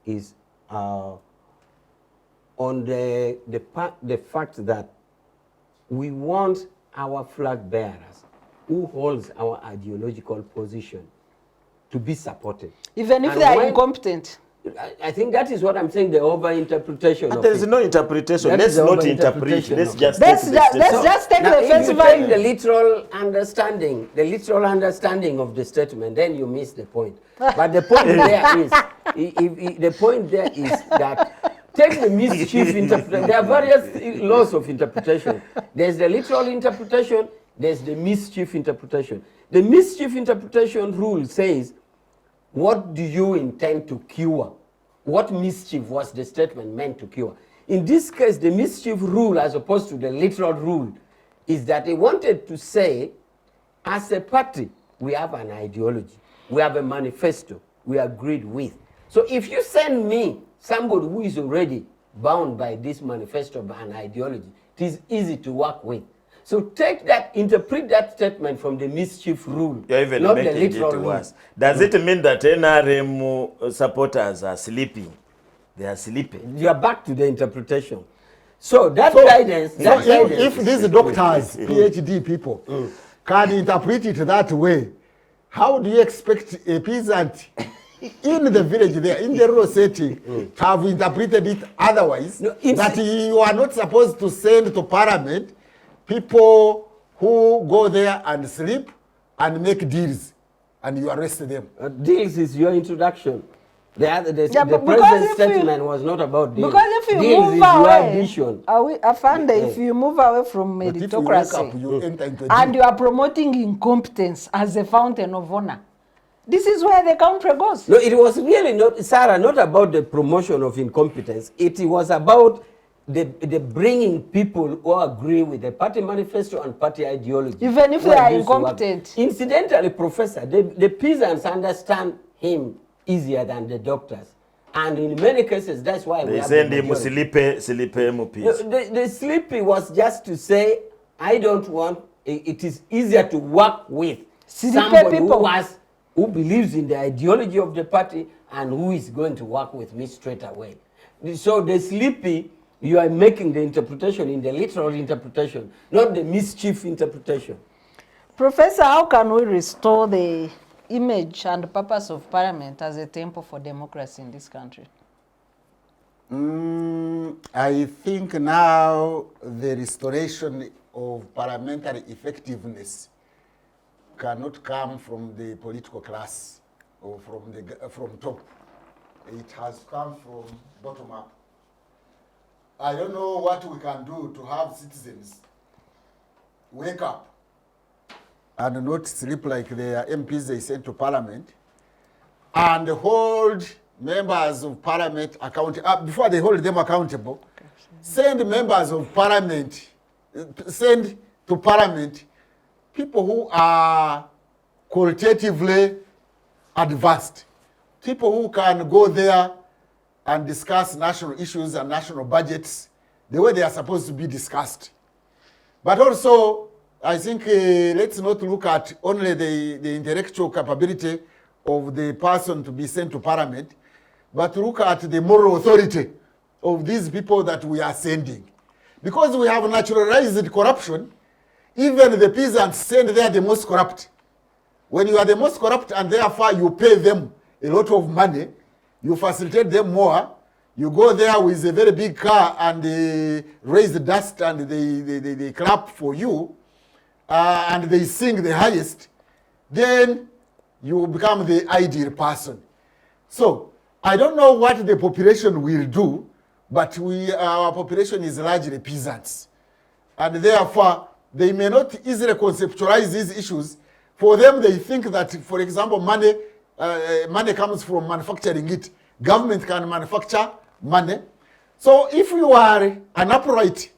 is on the fact that we want our flag bearers who holds our ideological position to be supported. Even if And they are when- incompetent. I think that is what I'm saying, the over-interpretation And of there is it. no interpretation. That Let's is the not interpret. over-interpretation Let's of just Let's take ju- the let's statement. just take Now, the if face you value. take the literal understanding of the statement, then you miss the point. But the point there is, the point there is that take the mischief interpretation. There are various laws of interpretation. There's the literal interpretation. There's the mischief interpretation. The mischief interpretation rule says, what do you intend to cure? What mischief was the statement meant to cure? In this case, the mischief rule, as opposed to the literal rule, is that they wanted to say, as a party, we have an ideology, we have a manifesto, we agreed with. So if you send me somebody who is already bound by this manifesto and ideology, it is easy to work with. So take that, interpret that statement from the mischief rule, You're even not the making literal it rule. worse. Does it mean that NRM supporters are sleeping? They are sleeping. You are back to the interpretation. So that guidance, that So guidance. if these doctors, PhD people, can interpret it that way, how do you expect a peasant in the village there, in the rural setting, to have interpreted it otherwise? No, it's- that you are not supposed to send to parliament people who go there and sleep and make deals, and you arrest them. Deals is your introduction. Yeah, The but because president's if you- statement was not about deals. Because if you Deals move is your away, addition. Afande, if you move away from But if you wake up, meritocracy you enter into a and deal. you are promoting incompetence as a fountain of honor, this is where the country goes. No, it was really not, Sarah, not about the promotion of incompetence. It was about the bringing people who agree with the party manifesto and party ideology. Even if who they are used to work. incompetent. Incidentally, Professor, the peasants understand him easier than the doctors. And in many cases, that's why we They have send the him majority. sleep MPs. The sleepy was just to say, I don't want, it is easier to work with Sleepy somebody people. who believes in the ideology of the party and who is going to work with me straight away. So the sleepy, you are making the interpretation in the literal interpretation, not the mischief interpretation. Professor, how can we restore the image and purpose of Parliament as a temple for democracy in this country? I think now the restoration of parliamentary effectiveness cannot come from the political class or from top. It has come from bottom up. I don't know what we can do to have citizens wake up and not sleep like the MPs they sent to parliament, and hold members of parliament accountable. Before they hold them accountable, send members of parliament send to Parliament people who are qualitatively advanced, people who can go there and discuss national issues and national budgets the way they are supposed to be discussed. But also, I think let's not look at only the intellectual capability of the person to be sent to Parliament, but look at the moral authority of these people that we are sending. Because we have naturalized corruption, even the peasants send there the most corrupt. When you are the most corrupt and therefore you pay them a lot of money, you facilitate them more, you go there with a very big car and they raise the dust and they clap for you, and they sing the highest, then you become the ideal person. So I don't know what the population will do, but our population is largely peasants. And therefore, they may not easily conceptualize these issues. For them, they think that, for example, money comes from manufacturing it. Government can manufacture money. So if you are an upright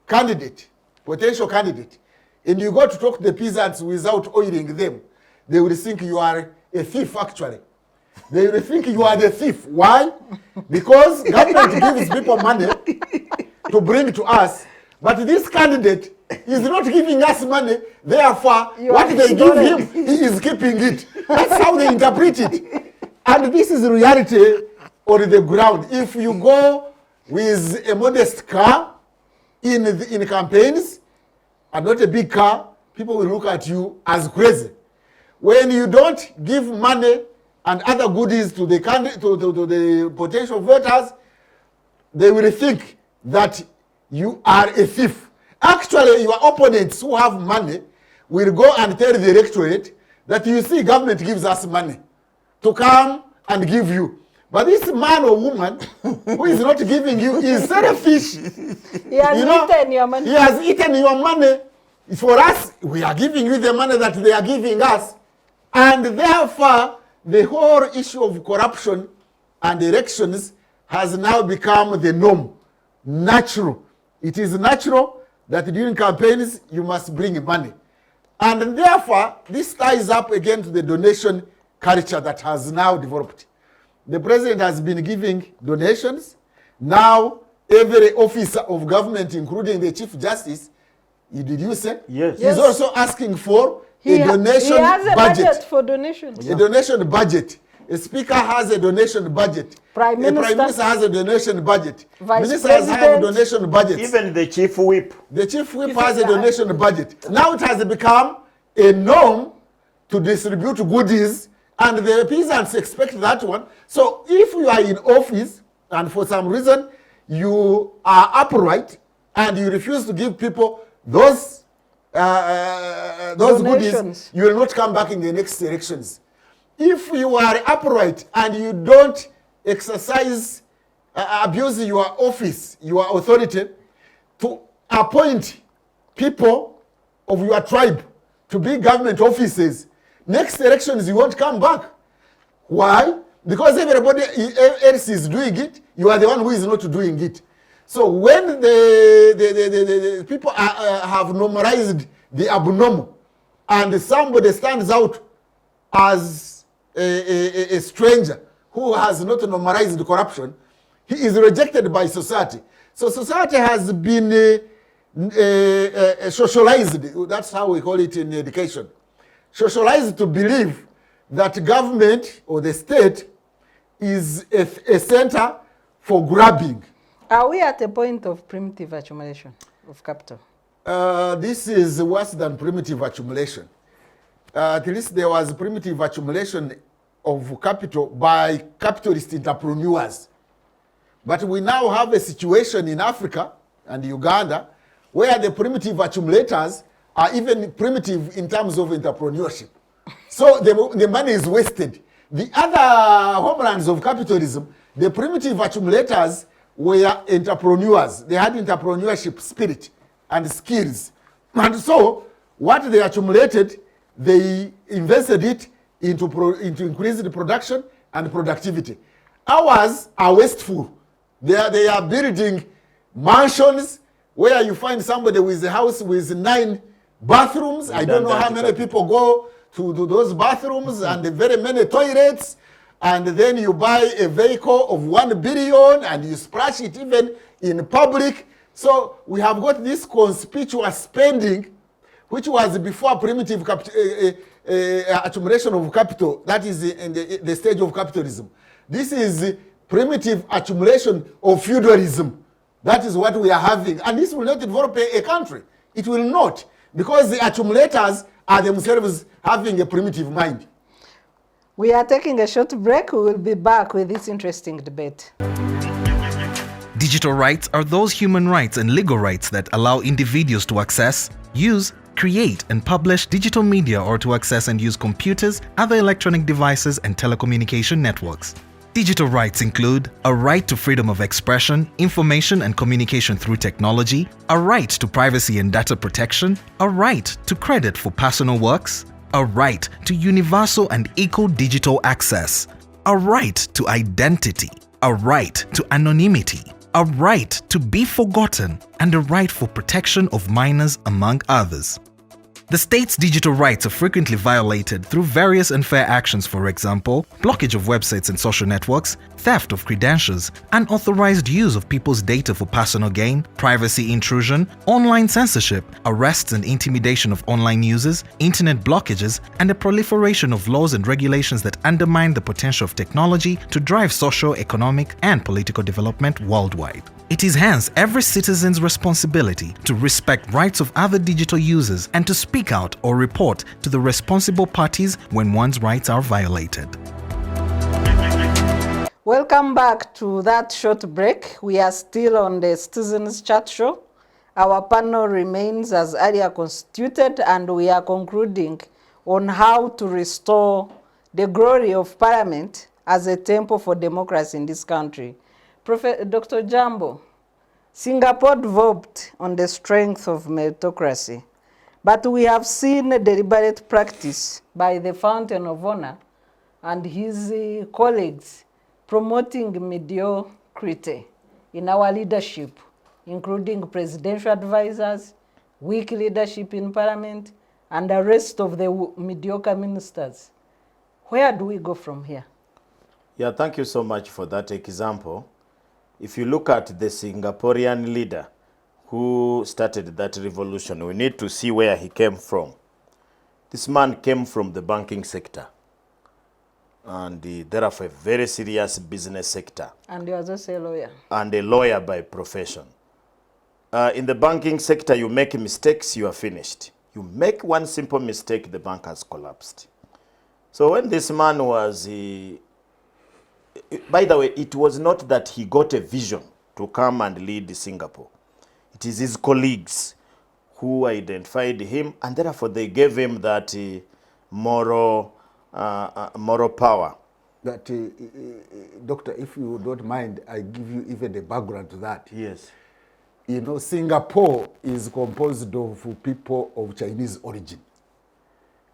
candidate, potential candidate, and you go to talk to the peasants without oiling them, they will think you are a thief, actually. They will think you are the thief. Why? Because government gives people money to bring to us, but this candidate is not giving us money, therefore, what they give him, he is keeping it. That's how they interpret it. And this is the reality on the ground. If you go with a modest car in campaigns, and not a big car, people will look at you as crazy. When you don't give money and other goodies to the potential voters, they will think that you are a thief. Actually, your opponents who have money will go and tell the electorate that, you see, government gives us money to come and give you. But this man or woman who is not giving you is selfish. He has eaten your money. He has eaten your money. For us, we are giving you the money that they are giving us. And therefore, the whole issue of corruption and elections has now become the norm. Natural. It is natural that during campaigns, you must bring money. And therefore, this ties up again to the donation culture that has now developed. The president has been giving donations. Now, every officer of government, including the Chief Justice, did you say? Yes. He's also asking for a donation He has a budget for donations. A donation budget. A speaker has a donation budget. Prime Minister has a donation budget. Vice Ministers have President. donation budgets. Even the chief whip. The chief whip has a donation budget. Now it has become a norm to distribute goodies, and the peasants expect that one. So if you are in office and for some reason you are upright and you refuse to give people those goodies, you will not come back in the next elections. If you are upright and you don't exercise, abuse your office, your authority to appoint people of your tribe to be government offices, next elections you won't come back. Why? Because everybody else is doing it, you are the one who is not doing it. So when the people have normalized the abnormal and somebody stands out as a stranger who has not normalized corruption, he is rejected by society. So society has been socialized, that's how we call it in education, socialized to believe that government or the state is a center for grabbing. Are we at a point of primitive accumulation of capital? This is worse than primitive accumulation. At least there was primitive accumulation of capital by capitalist entrepreneurs. But we now have a situation in Africa and Uganda where the primitive accumulators are even primitive in terms of entrepreneurship. So the money is wasted. The other homelands of capitalism, the primitive accumulators were entrepreneurs. They had entrepreneurship spirit and skills. And so what they accumulated, they invested it into increased production and productivity. Ours are wasteful. They are building mansions, where you find somebody with a house with 9 bathrooms. I don't know how many people go to those bathrooms and very many toilets. And then you buy a vehicle of 1 billion and you splash it even in public. So we have got this conspicuous spending, which was before primitive accumulation of capital. That is in the stage of capitalism. This is primitive accumulation of feudalism. That is what we are having. And this will not develop a country. It will not. Because the accumulators are themselves having a primitive mind. We are taking a short break. We will be back with this interesting debate. Digital rights are those human rights and legal rights that allow individuals to access, use, create and publish digital media or to access and use computers, other electronic devices and telecommunication networks. Digital rights include a right to freedom of expression, information and communication through technology, a right to privacy and data protection, a right to credit for personal works, a right to universal and equal digital access, a right to identity, a right to anonymity, a right to be forgotten, and a right for protection of minors, among others. The state's digital rights are frequently violated through various unfair actions, for example, blockage of websites and social networks, theft of credentials, unauthorized use of people's data for personal gain, privacy intrusion, online censorship, arrests and intimidation of online users, internet blockages, and the proliferation of laws and regulations that undermine the potential of technology to drive social, economic, and political development worldwide. It is hence every citizen's responsibility to respect rights of other digital users and to speak out or report to the responsible parties when one's rights are violated. Welcome back to that short break. We are still on the Citizens Chat Show. Our panel remains as earlier constituted, and we are concluding on how to restore the glory of Parliament as a temple for democracy in this country. Dr. Ojambo, Singapore developed on the strength of meritocracy, but we have seen a deliberate practice by the Fountain of Honor and his colleagues promoting mediocrity in our leadership, including presidential advisors, weak leadership in Parliament, and the rest of the mediocre ministers. Where do we go from here? Yeah, thank you so much for that example. If you look at the Singaporean leader who started that revolution, we need to see where he came from. This man came from the banking sector, and therefore a very serious business sector. And he was also a lawyer. And a lawyer by profession. In the banking sector, you make mistakes, you are finished. You make one simple mistake, the bank has collapsed. So when this man was... by the way, it was not that he got a vision to come and lead Singapore. It is his colleagues who identified him, and therefore they gave him that moral power. That, Doctor, if you don't mind, I give you even the background to that. Yes. You know, Singapore is composed of people of Chinese origin.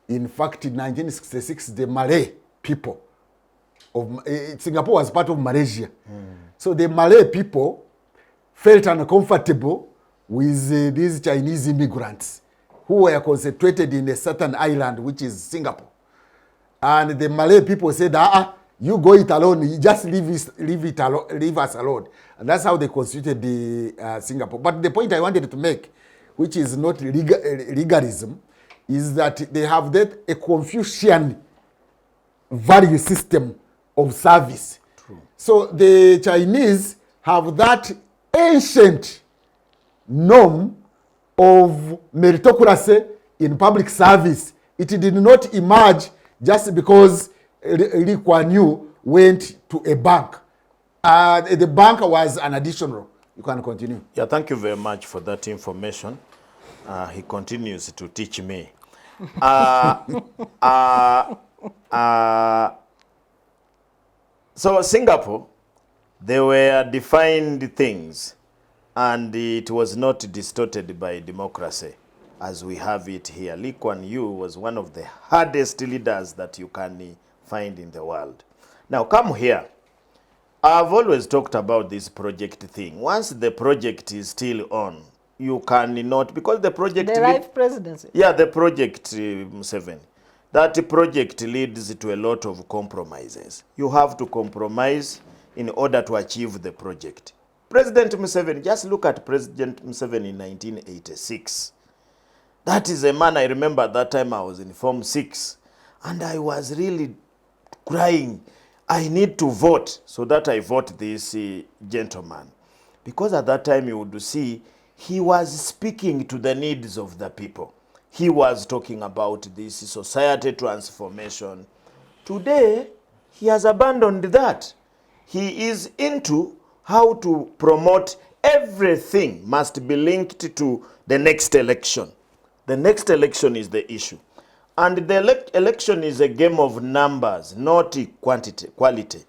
In fact, in 1966, the Malay people of Singapore was part of Malaysia. So the Malay people felt uncomfortable with these Chinese immigrants who were concentrated in a certain island, which is Singapore. And the Malay people said, you go it alone, you just leave us alone. And that's how they constituted the Singapore. But the point I wanted to make, which is not legalism, is that they have a Confucian value system of service. True. So the Chinese have that ancient norm of meritocracy in public service. It did not emerge just because Lee Kuan Yew went to a bank. The bank was an additional. You can continue. Yeah, thank you very much for that information. He continues to teach me. So Singapore, they were defined things, and it was not distorted by democracy as we have it here. Lee Kuan Yew was one of the hardest leaders that you can find in the world. Now come here. I've always talked about this project thing. Once the project is still on, you cannot, because the project... The life presidency. Yeah, the project, Museveni. That project leads to a lot of compromises. You have to compromise in order to achieve the project. President Museveni, just look at President Museveni in 1986. That is a man, I remember at that time I was in Form 6. And I was really crying. I need to vote, so that I vote this gentleman. Because at that time you would see he was speaking to the needs of the people. He was talking about this society transformation. Today, he has abandoned that. He is into how to promote everything must be linked to the next election. The next election is the issue. And the election is a game of numbers, not quality.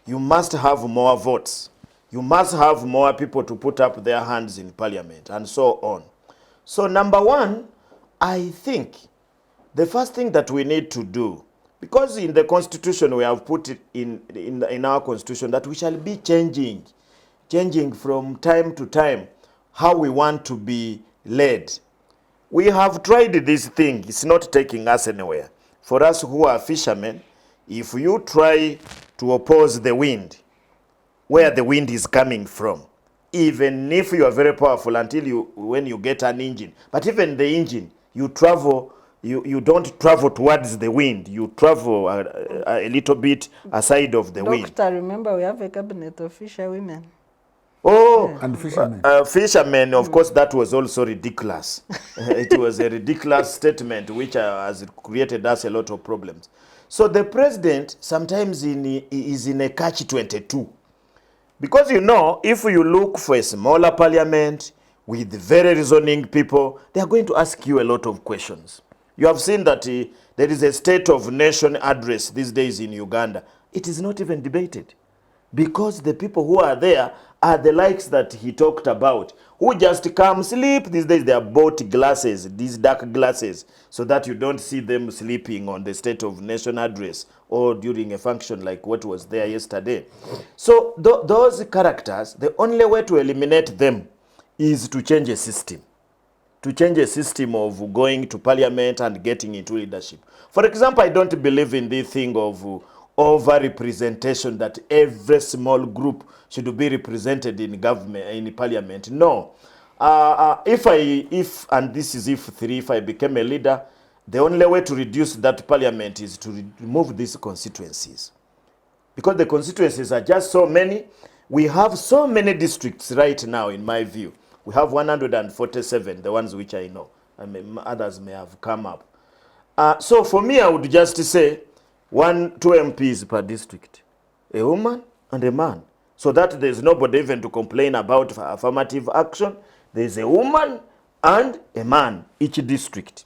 You must have more votes. You must have more people to put up their hands in parliament, and so on. So number one, I think the first thing that we need to do, because in the constitution we have put it in our constitution that we shall be changing from time to time how we want to be led. We have tried this thing, it's not taking us anywhere. For us who are fishermen, if you try to oppose the wind, where the wind is coming from, even if you are very powerful until when you get an engine, but even the engine, you travel, you don't travel towards the wind, you travel a little bit aside of the wind. Doctor, remember we have a cabinet of fisher women. Oh, Yeah. And fishermen. Fishermen, of course, that was also ridiculous. It was a ridiculous statement which has created us a lot of problems. So the president sometimes is in a catch-22. Because if you look for a smaller parliament with very reasoning people, they are going to ask you a lot of questions. You have seen that there is a State of Nation address these days in Uganda. It is not even debated. Because the people who are there are the likes that he talked about, who just come sleep. These days they are bought glasses, these dark glasses, so that you don't see them sleeping on the State of Nation address or during a function like what was there yesterday. So those characters, the only way to eliminate them is to change a system. To change a system of going to parliament and getting into leadership. For example, I don't believe in the thing of over-representation, that every small group should be represented in government, in parliament. No. If I became a leader, the only way to reduce that parliament is to remove these constituencies. Because the constituencies are just so many. We have so many districts right now, in my view. We have 147, the ones which I know. I mean, others may have come up. So for me, I would just say 2 MPs per district, a woman and a man, so that there's nobody even to complain about affirmative action. There's a woman and a man each district.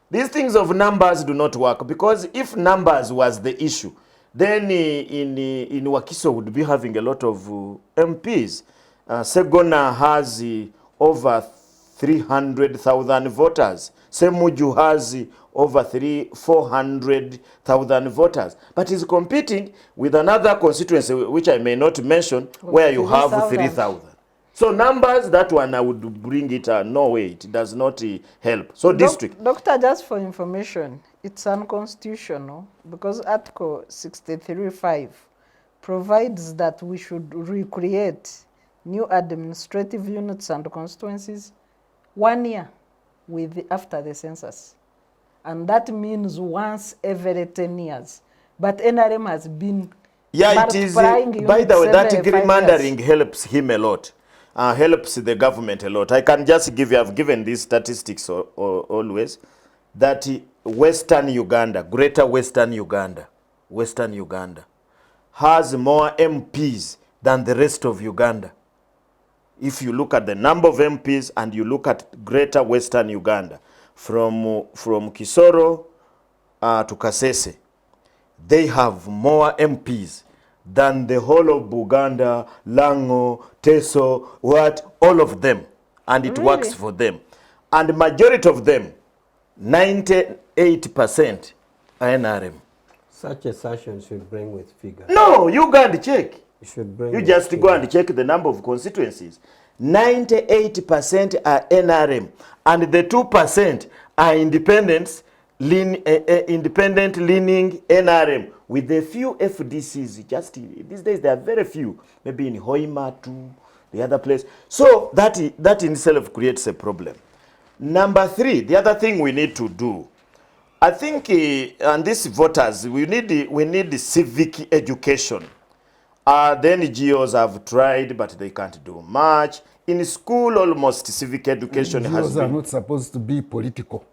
These things of numbers do not work, because if numbers was the issue, then in Wakiso would be having a lot of MPs. Segona has over 300,000 voters. Semuju has over 400,000 voters, but is competing with another constituency which I may not mention, where you have 3,000. So numbers, that one I would bring it no way, it does not help. So district. Doctor, just for information, it's unconstitutional because Article 63(5) provides that we should recreate new administrative units and constituencies 1 year after the census. And that means once every 10 years. But NRM has been it is. By the way, that gerrymandering helps him a lot. Helps the government a lot. I can just give you, I've given these statistics always, that Western Uganda, Greater Western Uganda, has more MPs than the rest of Uganda. If you look at the number of MPs and you look at Greater Western Uganda, from Kisoro to Kasese, they have more MPs than the whole of Buganda, Lango, Teso, all of them. And it works for them. And the majority of them, 98% are NRM. Such a session should bring with figures. No, you go and check. You should bring. You just go and check the number of constituencies. 98% are NRM, and the 2% are independent leaning NRM, with a few FDCs. Just these days there are very few, maybe in Hoima too, the other place. So that in itself creates a problem. Number 3, the other thing we need to do, I think, and these voters, we need civic education. The NGOs have tried, but they can't do much. In school, almost civic education has NGOs been... are not supposed to be political,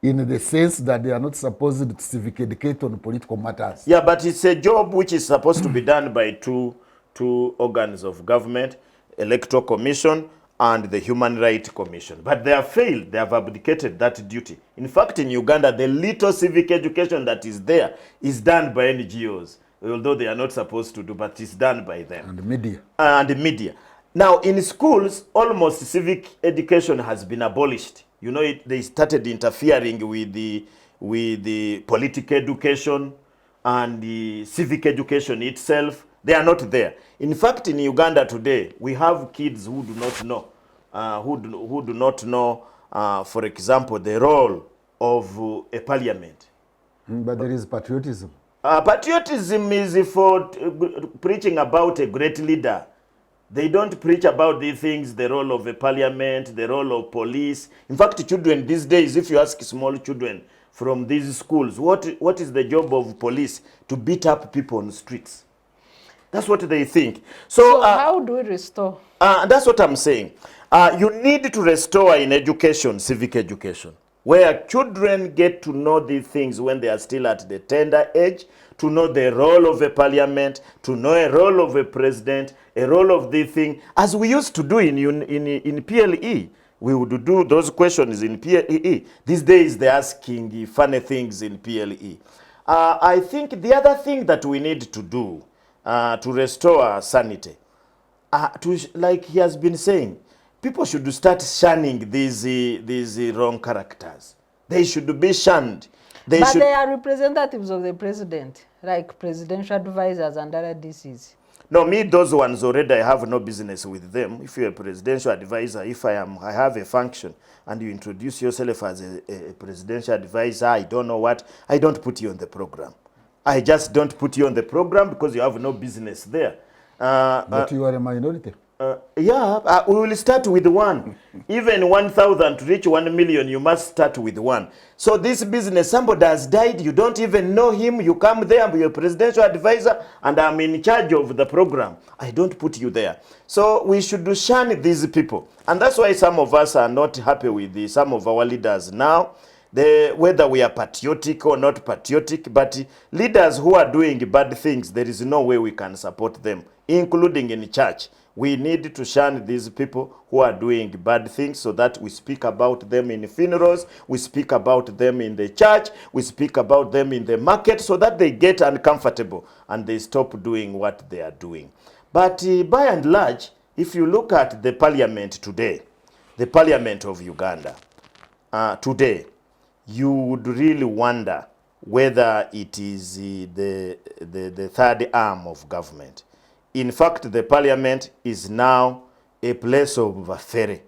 in the sense that they are not supposed to civic educate on political matters. Yeah, but it's a job which is supposed to be done by two organs of government, Electoral Commission and the Human Rights Commission. But they have failed. They have abdicated that duty. In fact, in Uganda, the little civic education that is there is done by NGOs, although they are not supposed to do, but it's done by them. And the media. And the media. Now, in schools, almost civic education has been abolished. You know, they started interfering with the political education and the civic education itself. They are not there. In fact, in Uganda today, we have kids who do not know, who do not know, for example, the role of a parliament. But there is patriotism. Patriotism is for preaching about a great leader. They don't preach about these things, the role of a parliament, the role of police. In fact, children these days, if you ask small children from these schools, what is the job of police? To beat up people on the streets. That's what they think. So how do we restore? That's what I'm saying. You need to restore in education, civic education, where children get to know these things when they are still at the tender age, to know the role of a parliament, to know a role of a president, a role of this thing, as we used to do in PLE. We would do those questions in PLE. These days they're asking funny things in PLE. I think the other thing that we need to do to restore sanity, like he has been saying, people should start shunning these wrong characters. They should be shunned. They are representatives of the president, like presidential advisors and other DCs. No, me, those ones already, I have no business with them. If you're a presidential advisor, if I have a function and you introduce yourself as a presidential advisor, I don't know what, I don't put you on the program. I just don't put you on the program because you have no business there. But you are a minority. Yeah, we will start with 1. Even 1,000 to reach 1 million, you must start with 1. So this business, somebody has died, you don't even know him, you come there, I'm your presidential advisor, and I'm in charge of the program. I don't put you there. So we should shun these people. And that's why some of us are not happy with some of our leaders now. Whether we are patriotic or not patriotic, but leaders who are doing bad things, there is no way we can support them, including in church. We need to shun these people who are doing bad things so that we speak about them in funerals, we speak about them in the church, we speak about them in the market so that they get uncomfortable and they stop doing what they are doing. But by and large, if you look at the parliament today, the parliament of Uganda today, you would really wonder whether it is the third arm of government. In fact, the parliament is now a place of bafere.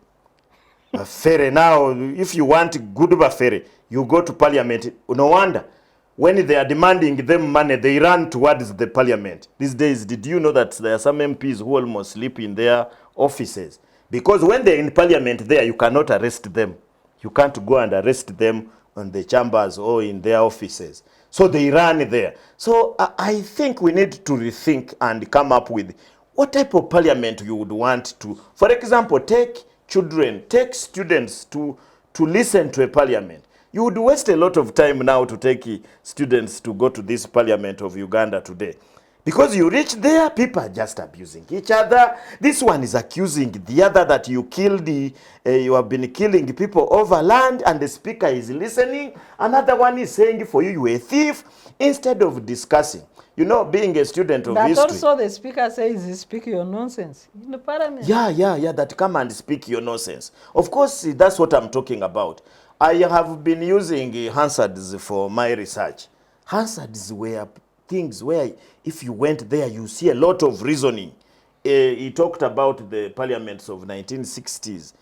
Bafere. Now, if you want good bafere, you go to parliament. No wonder. When they are demanding them money, they run towards the parliament. These days, did you know that there are some MPs who almost sleep in their offices? Because when they're in parliament there, you cannot arrest them. You can't go and arrest them on the chambers or in their offices. So they run there. So I think we need to rethink and come up with what type of parliament you would want to, for example, take children, take students to listen to a parliament. You would waste a lot of time now to take students to go to this parliament of Uganda today. Because you reach there, people are just abusing each other. This one is accusing the other that you killed, you have been killing people over land, and the speaker is listening. Another one is saying for you, you're a thief, instead of discussing. You know, being a student of history. That also the speaker says he's speaking your nonsense in the parliament. Yeah, that come and speak your nonsense. Of course, that's what I'm talking about. I have been using Hansards for my research. Hansards were things where if you went there, you see a lot of reasoning. he talked about the parliaments of 1960s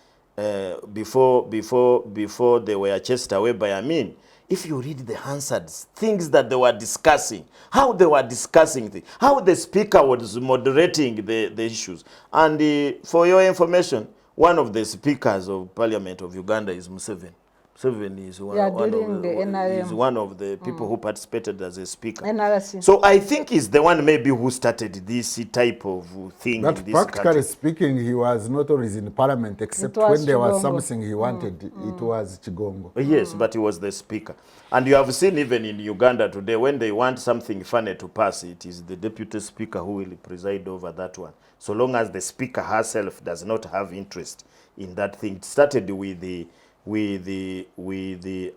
before they were chased away by Amin. If you read the Hansards, things that they were discussing, how they were discussing things, how the speaker was moderating the issues. And for your information, one of the speakers of Parliament of Uganda is Museveni. Museveni is one of the people who participated as a speaker. NRC. So I think he's the one maybe who started this type of thing But in this practically country. speaking, he was not always in parliament, except It was when there was Chigongo. something he wanted. It was Chigongo. Yes, but he was the speaker. And you have seen even in Uganda today, when they want something funny to pass, it is the deputy speaker who will preside over that one. So long as the speaker herself does not have interest in that thing. It started with the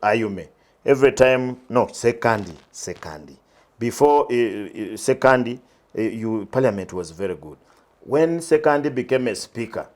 Ayume. Every time, no, secondly. Before secondly, parliament was very good. When secondly became a speaker,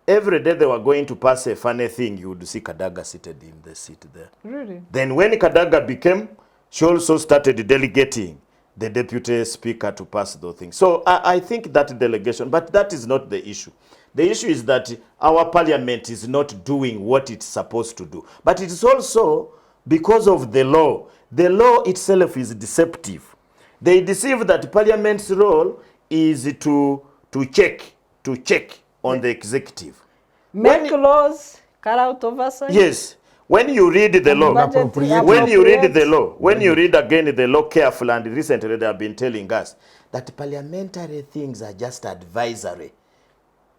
every day they were going to pass a funny thing, you would see Kadaga seated in the seat there. Really? Then when Kadaga became, she also started delegating the deputy speaker to pass those things. So I think that delegation, but that is not the issue. The issue is that our parliament is not doing what it's supposed to do. But it is also because of the law. The law itself is deceptive. They deceive that parliament's role is to check on the executive. Make laws, cut out oversight. Yes. When you read the law, Budget when you read the appropriate. law, when you read again the law carefully, and recently they have been telling us that parliamentary things are just advisory.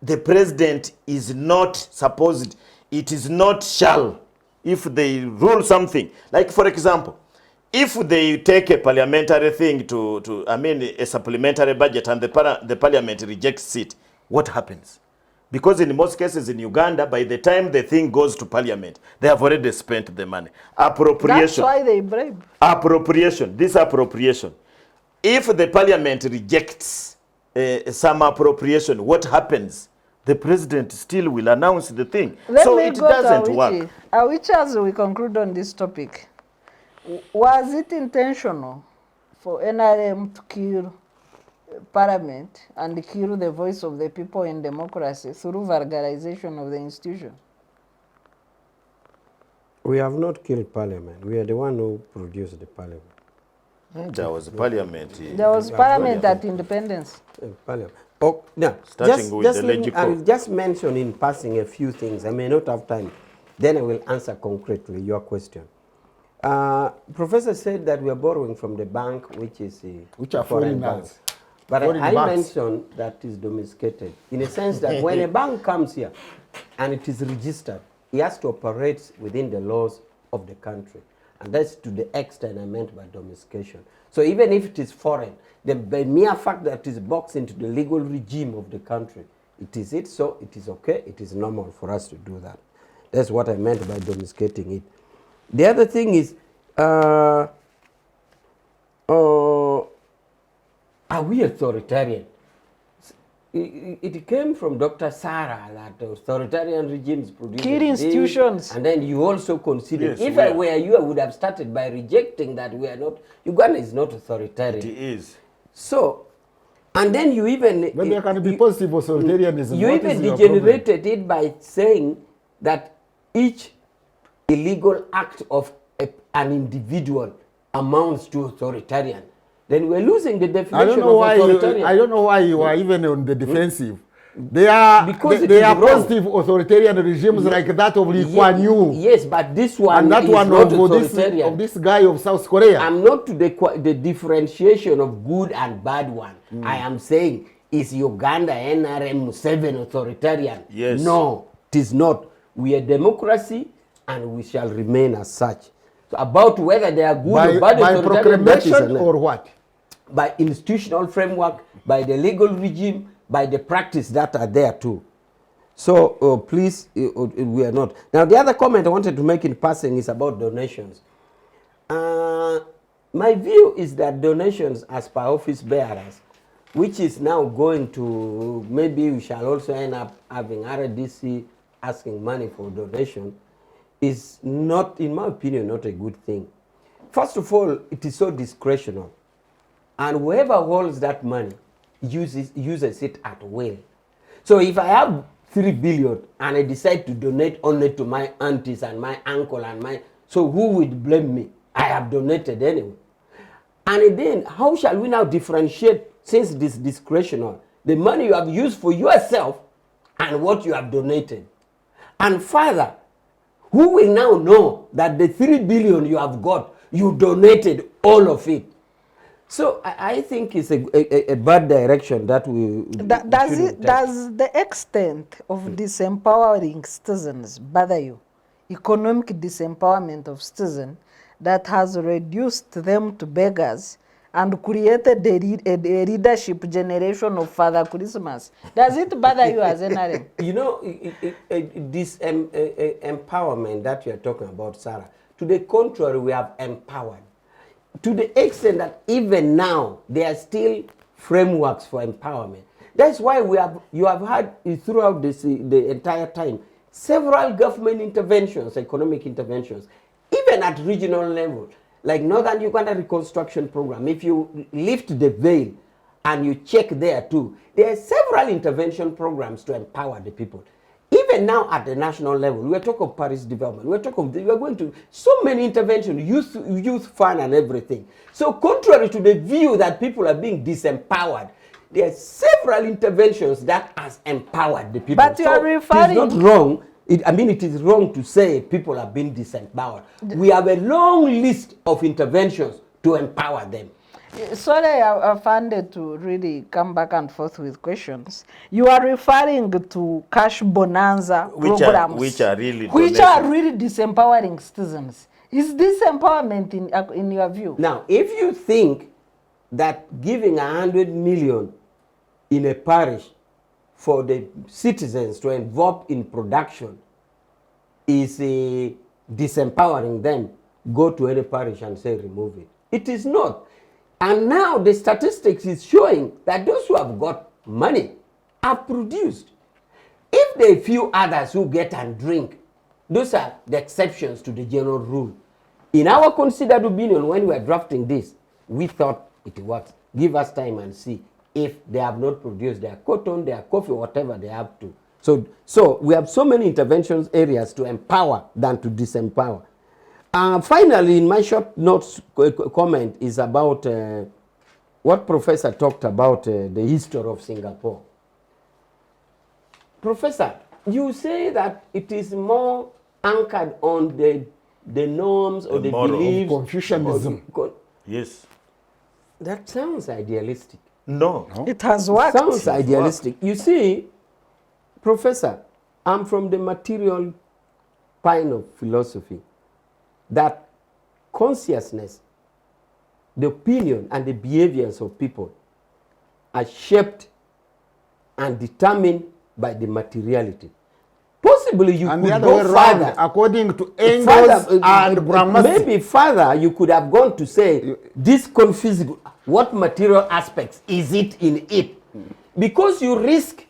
The president is not supposed, it is not shall. If they rule something, like for example, if they take a parliamentary thing a supplementary budget and the parliament rejects it, what happens? Because in most cases in Uganda, by the time the thing goes to parliament, they have already spent the money. Appropriation. That's why they bribe. Appropriation. This appropriation. If the parliament rejects some appropriation, what happens? The president still will announce the thing. So it doesn't work. Awich, as we conclude on this topic, was it intentional for NRM to kill parliament and kill the voice of the people in democracy through vulgarization of the institution? We have not killed parliament. We are the one who produced the parliament. There was a parliament. There was parliament at independence. Parliament. Oh, now, Starting with the legislature. I'll just mention in passing a few things. I may not have time. Then I will answer concretely your question. Professor said that we are borrowing from the bank, which is Which are foreign banks. But Foreign I banks. mentioned that is domesticated, in a sense that when a bank comes here and it is registered, it has to operate within the laws of the country. And that's to the extent I meant by domestication. So even if it is foreign, the mere fact that it is boxed into the legal regime of the country, so it is okay, it is normal for us to do that. That's what I meant by domesticating it. The other thing is, are we authoritarian? It came from Dr. Sarah that authoritarian regimes produce Key institutions. And then you also consider, Yes, if we I are. were you, I would have started by rejecting that we are not, Uganda is not authoritarian. It is. So, and then you even... But there can be positive authoritarianism. You What even is your problem? degenerated it by saying that each illegal act of an individual amounts to authoritarian. Then we're losing the definition I don't know of why. authoritarian. I don't know why you are even on the defensive. They are Because it they is are wrong. positive authoritarian regimes like that of Lee Kuan Yew Yes, but this one and that is one not of authoritarian. this guy of South Korea. I'm not to the differentiation of good and bad one. I am saying, is Uganda NRM Museveni authoritarian? Yes. No, it is not. We are democracy and we shall remain as such. So about whether they are good or bad by authoritarian, that is proclamation or what? by institutional framework, by the legal regime, by the practice that are there too. So please, we are not. Now the other comment I wanted to make in passing is about donations. My view is that donations as per office bearers, which is now going to, maybe we shall also end up having RDC asking money for donation, is not, in my opinion, not a good thing. First of all, it is so discretional. And whoever holds that money uses it at will. So if I have 3 billion and I decide to donate only to my aunties and my uncle and my, so who would blame me? I have donated anyway. And then how shall we now differentiate, since this discretionary, the money you have used for yourself and what you have donated? And further, who will now know that the 3 billion you have got, you donated all of it? So I think it's a bad direction that we does the extent of disempowering citizens bother you? Economic disempowerment of citizens that has reduced them to beggars and created a leadership generation of Father Christmas. Does it bother you as NRM? You know, this empowerment that you are talking about, Sarah, to the contrary, we have empowered. To the extent that even now, there are still frameworks for empowerment. That's why you have had throughout the entire time, several government interventions, economic interventions, even at regional level, like Northern Uganda Reconstruction Program. If you lift the veil and you check there too, there are several intervention programs to empower the people. Even now at the national level, we are talking of Paris development. We are going to so many interventions, youth fund and everything. So contrary to the view that people are being disempowered, there are several interventions that has empowered the people. But you are referring... It's not wrong. It is wrong to say people are being disempowered. We have a long list of interventions to empower them. Sorry, I found it to really come back and forth with questions. You are referring to cash bonanza programs, which are really disempowering citizens. Is this empowerment in your view? Now, if you think that giving 100 million in a parish for the citizens to involve in production is disempowering them, go to any parish and say remove it. It is not. And now the statistics is showing that those who have got money have produced. If there are few others who get and drink, those are the exceptions to the general rule. In our considered opinion, when we were drafting this, we thought it works. Give us time and see if they have not produced their cotton, their coffee, whatever they have to. So we have so many interventions areas to empower than to disempower. Finally, in my short notes comment is about what Professor talked about the history of Singapore. Professor, you say that it is more anchored on the norms or the beliefs. Confucianism. Yes. That sounds idealistic. No. It has worked. Sounds idealistic. You see, Professor, I'm from the material pine of philosophy, that consciousness, the opinion and the behaviors of people are shaped and determined by the materiality. Possibly you and could the other go way around, further. according to Engels and Gramsci. Maybe further you could have gone to say this physical, what material aspects is it in it? Because you risk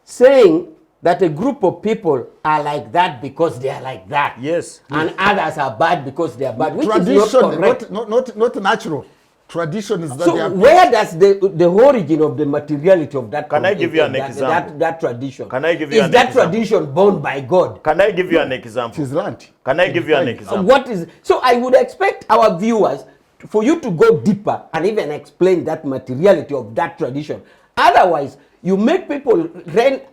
saying that a group of people are like that because they are like that. Yes. And others are bad because they are bad. Which Tradition, is not correct. not natural. Tradition is that So where does the origin of the materiality of that? Can I give you an example? That tradition. Can I give you is an that example? tradition born by God? Can I give you an example? it is learned. Can I give you an example? What is so? I would expect our viewers for you to go deeper and even explain that materiality of that tradition. Otherwise, you make people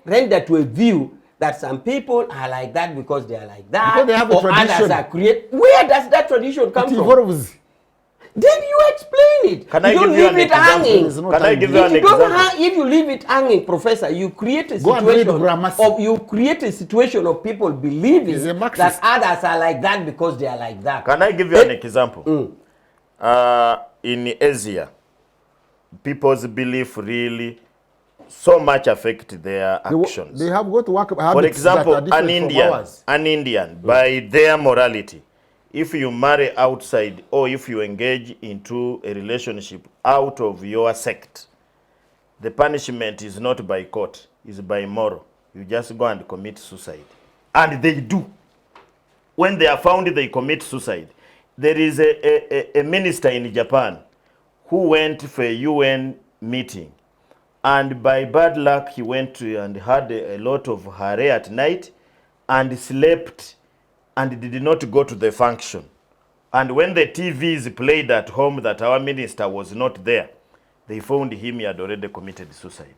render to a view that some people are like that because they are like that, Because they have a or tradition. others are created. Where does that tradition come It from? evolves. Then you explain it. Can I don't give you leave an it example? hanging. Can I give you an If you don't example? if you leave it hanging, Professor, you create a Go and read situation Gramsci. of people believing He's a that Marxist. others are like that because they are like that. Can I give you an example? In Asia, people's belief really so much affect their actions. They have got work habits. For example, that are different from an Indian, by their morality, if you marry outside or if you engage into a relationship out of your sect, the punishment is not by court, it's by moral. You just go and commit suicide. And they do. When they are found, they commit suicide. There is a minister in Japan who went for a UN meeting And by bad luck, he went to and had a lot of hare at night and slept and did not go to the function. And when the TVs played at home that our minister was not there, they found him, he had already committed suicide.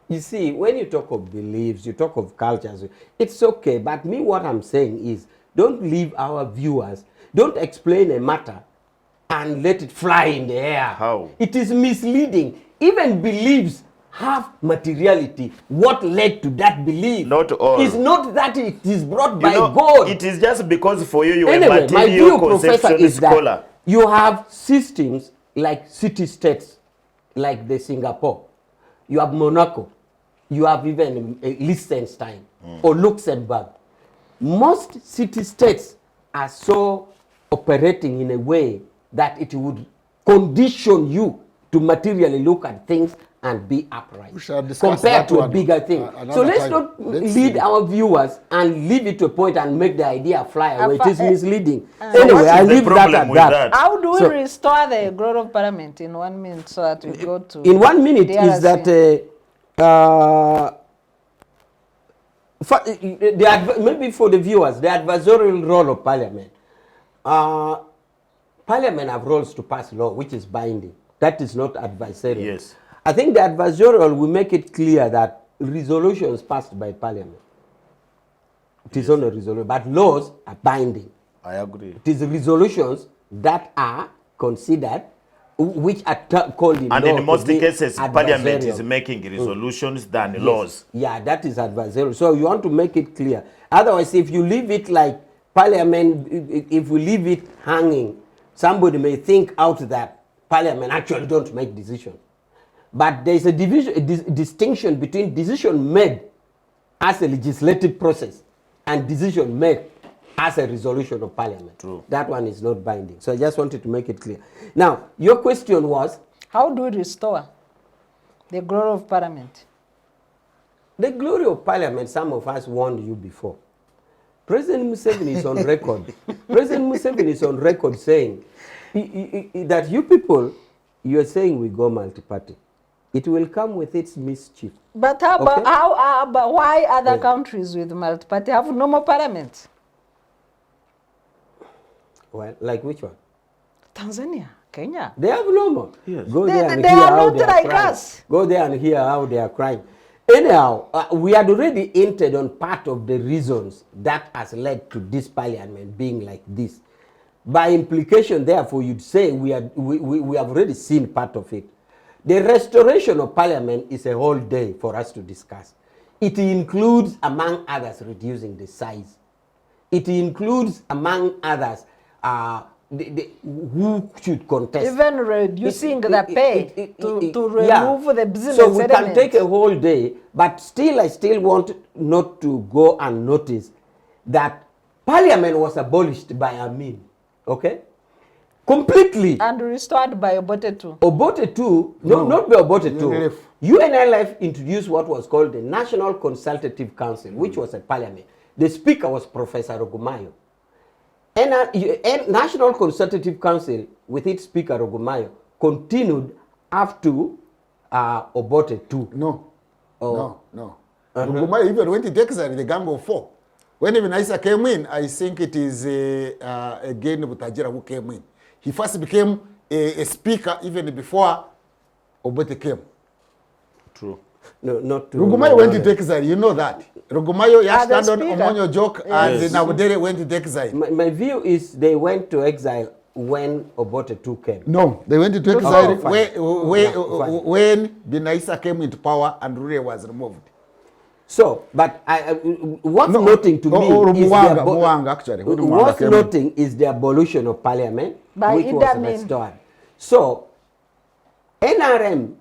You see, when you talk of beliefs, you talk of cultures, it's okay. But me, what I'm saying is, don't leave our viewers, don't explain a matter and let it fly in the air. How? It is misleading. Even beliefs have materiality. What led to that belief? Not all. It's not that it is brought You by know, God. it is just because for you, you are Anyway, a my view, material Professor, conception is scholar. that you have systems like city-states, like the Singapore. You have Monaco. You have even Liechtenstein or Luxembourg. Most city-states are so operating in a way that it would condition you to materially look at things and be upright We shall discuss compared that to a one bigger thing. another So let's time. not Let's lead see. our viewers and leave it to a point and make the idea fly away. It is misleading. So Anyway, what is I the leave that problem at with that. that? How do we So- restore the growth of parliament in 1 minute so that we go to In 1 minute DRC? is that maybe for the viewers, the adversarial role of parliament. Parliament have roles to pass law, which is binding. That is not adversarial. Yes. I think the adversarial will make it clear that resolutions passed by parliament, it is only resolution, but laws are binding. I agree. It is resolutions that are considered, which are called in And law in most to be cases, Parliament is adversarial. making resolutions than laws. Yeah, that is adversarial. So you want to make it clear. Otherwise, if you leave it like Parliament, if we leave it hanging, somebody may think out that Parliament actually don't make decisions. But there is a distinction between decision made as a legislative process and decision made as a resolution of Parliament. True. That one is not binding. So I just wanted to make it clear. Now, your question was, How do we restore the growth of parliament? the glory of Parliament, some of us warned you before. President Museveni is on record. President Museveni is on record saying that you people, you are saying we go multi-party. It will come with its mischief. But how about, Okay. but why other countries with multi-party have normal parliament? Well, like which one? Tanzania, Kenya. They have normal. Yes. Go They- there and they hear are how not they are like crying. us. Go there and hear how they are crying. Anyhow, we had already entered on part of the reasons that has led to this parliament being like this. By implication, therefore, you'd say we have already seen part of it. The restoration of parliament is a whole day for us to discuss. It includes, among others, reducing the size. It includes, among others, who should contest. Even reducing the pay to remove the business So we can element. take a whole day, but still I still want not to go unnoticed that parliament was abolished by Amin, okay? Completely. And restored by Obote too. Obote 2, no, not by Obote 2. UNLF. UNLF introduced what was called the National Consultative Council, which was a parliament. The speaker was Professor Ogumayo. And National Consultative Council, with its speaker Ogumayo, continued up to Obote 2. No. Oh. No. Ruguma even went to exile in the Gang of Four. When even Isa came in, I think it is again Butajira who came in. He first became a speaker even before Obote came. True. No, not to. Rugumayo went to exile, you know that. Rugumayo the stand on speaker. Omonyo joke and Nabudere went to exile. My view is they went to exile when Obote 2 came. No, they went to exile Oh, fine. Fine. when Binaisa came into power and Rure was removed. So, but what's noting to me is Muwanga, actually. When Muwanga what's came in. noting is the abolition of parliament, By which Idi was Amin. restored. So, NRM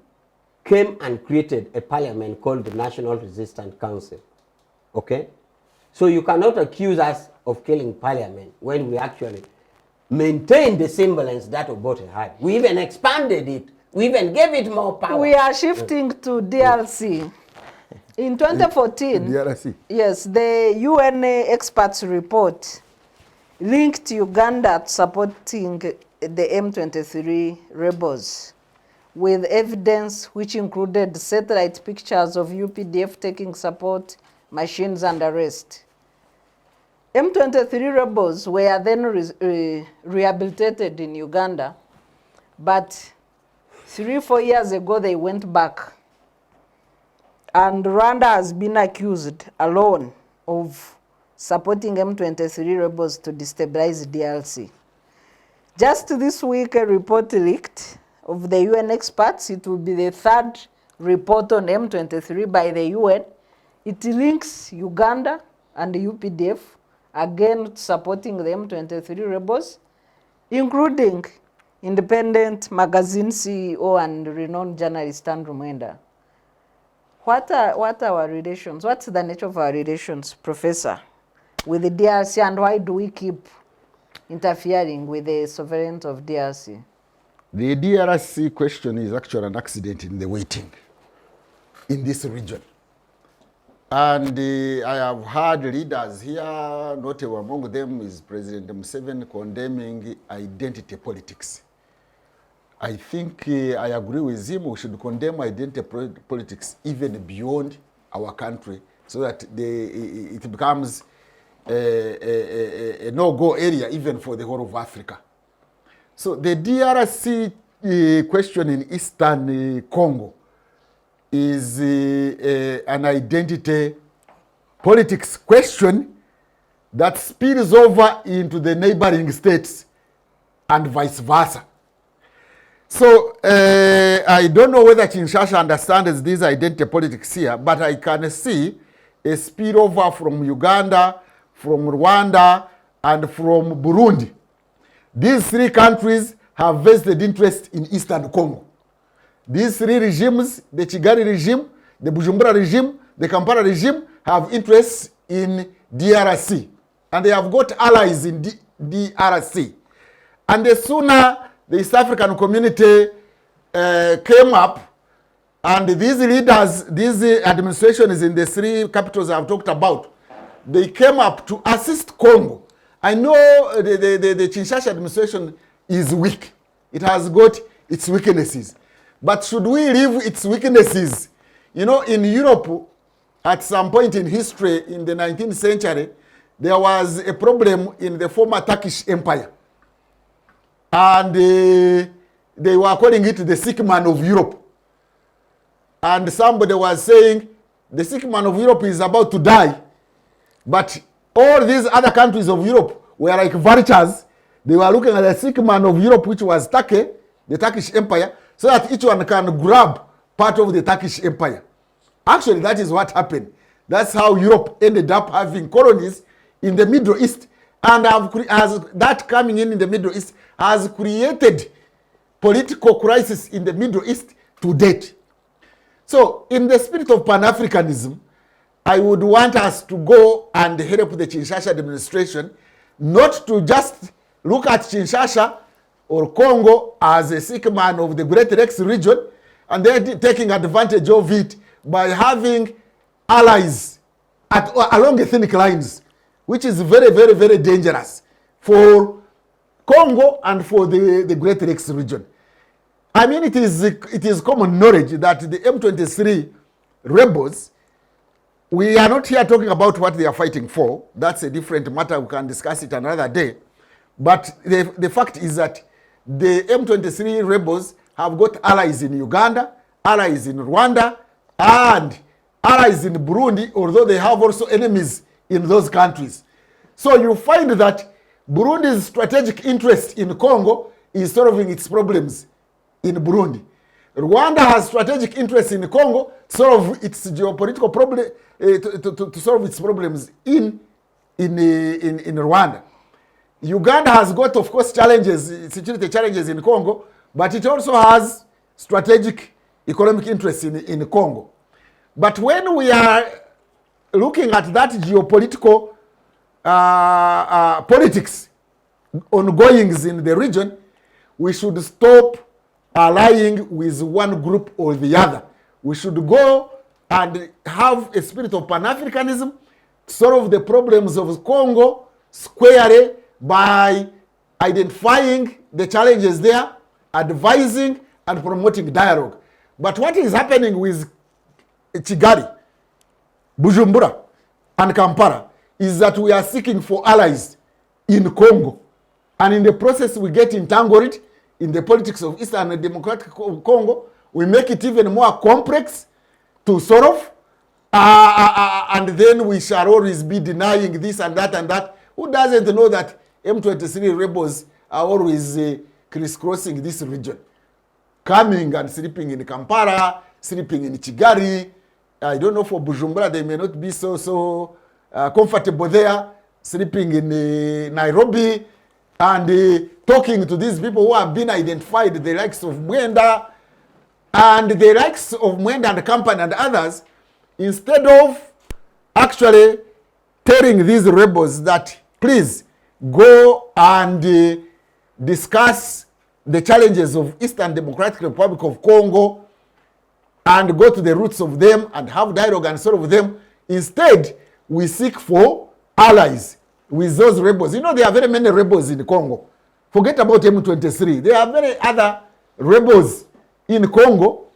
came and created a parliament called the National Resistance Council. Okay? So you cannot accuse us of killing parliament when we actually maintained the semblance that Obote had. We even expanded it. We even gave it more power. We are shifting to DRC. In 2014, DRC. yes, the UNI Experts report linked Uganda to supporting the M23 Rebels, with evidence which included satellite pictures of UPDF taking support machines and arrest. M23 rebels were then rehabilitated in Uganda, but 3-4 years ago they went back. And Rwanda has been accused alone of supporting M23 rebels to destabilize DRC. Just this week, a report leaked of the UNI Experts. It will be the 3rd report on M23 by the UN. It links Uganda and the UPDF again supporting the M23 rebels, including independent magazine CEO and renowned journalist Andrew Mwenda. What are our relations? What's the nature of our relations, Professor, with the DRC, and why do we keep interfering with the sovereignty of DRC? The DRC question is actually an accident in the waiting in this region. And I have heard leaders here, notable among them is President Museveni, condemning identity politics. I think I agree with him. We should condemn identity politics even beyond our country, so that it becomes a no-go area even for the whole of Africa. So the DRC question in Eastern Congo is an identity politics question that spills over into the neighboring states and vice versa. So I don't know whether Kinshasa understands these identity politics here, but I can see a spillover from Uganda, from Rwanda, and from Burundi. These 3 countries have vested interest in Eastern Congo. These 3 regimes, the Kigali regime, the Bujumbura regime, the Kampala regime, have interests in DRC. And they have got allies in DRC. And the sooner the East African community came up, and these leaders, these administrations in the 3 capitals I've talked about, they came up to assist Congo. I know the Kinshasa administration is weak. It has got its weaknesses. But should we leave its weaknesses? You know, in Europe, at some point in history, in the 19th century, there was a problem in the former Turkish Empire. And they were calling it the sick man of Europe. And somebody was saying, the sick man of Europe is about to die. But all these other countries of Europe were like vultures. They were looking at the sick man of Europe, which was Turkey, the Turkish Empire, so that each one can grab part of the Turkish Empire. Actually, that is what happened. That's how Europe ended up having colonies in the Middle East. And as that coming in the Middle East has created political crisis in the Middle East to date. So, in the spirit of Pan-Africanism, I would want us to go and help the Kinshasa administration not to just look at Kinshasa or Congo as a sick man of the Great Lakes region, and they're taking advantage of it by having allies along ethnic lines, which is very, very, very dangerous for Congo and for the Great Lakes region. I mean, it is common knowledge that the M23 rebels, we are not here talking about what they are fighting for. That's a different matter. We can discuss it another day. But the fact is that the M23 rebels have got allies in Uganda, allies in Rwanda, and allies in Burundi, although they have also enemies in those countries. So you find that Burundi's strategic interest in Congo is solving its problems in Burundi. Rwanda has strategic interest in Congo, solve its geopolitical problem, to solve its problems in Rwanda. Uganda has got, of course, challenges, security challenges in Congo, but it also has strategic economic interests in Congo. But when we are looking at that geopolitical politics ongoings in the region, we should stop allying with one group or the other. We should go and have a spirit of Pan-Africanism, solve the problems of Congo squarely by identifying the challenges there, advising and promoting dialogue. But what is happening with Kigali, Bujumbura, and Kampala is that we are seeking for allies in Congo. And in the process, we get entangled in the politics of Eastern Democratic Congo. We make it even more complex to solve. And then we shall always be denying this and that and that. Who doesn't know that M23 rebels are always crisscrossing this region? Coming and sleeping in Kampala, sleeping in Kigali. I don't know, for Bujumbura, they may not be so comfortable there, sleeping in Nairobi, and talking to these people who have been identified, the likes of Mwenda, and the likes of Mwenda and company and others, instead of actually telling these rebels that, please, go and discuss the challenges of Eastern Democratic Republic of Congo and go to the roots of them and have dialogue and solve them. Instead, we seek for allies with those rebels. You know, there are very many rebels in Congo. Forget about M23. There are very other rebels in Congo,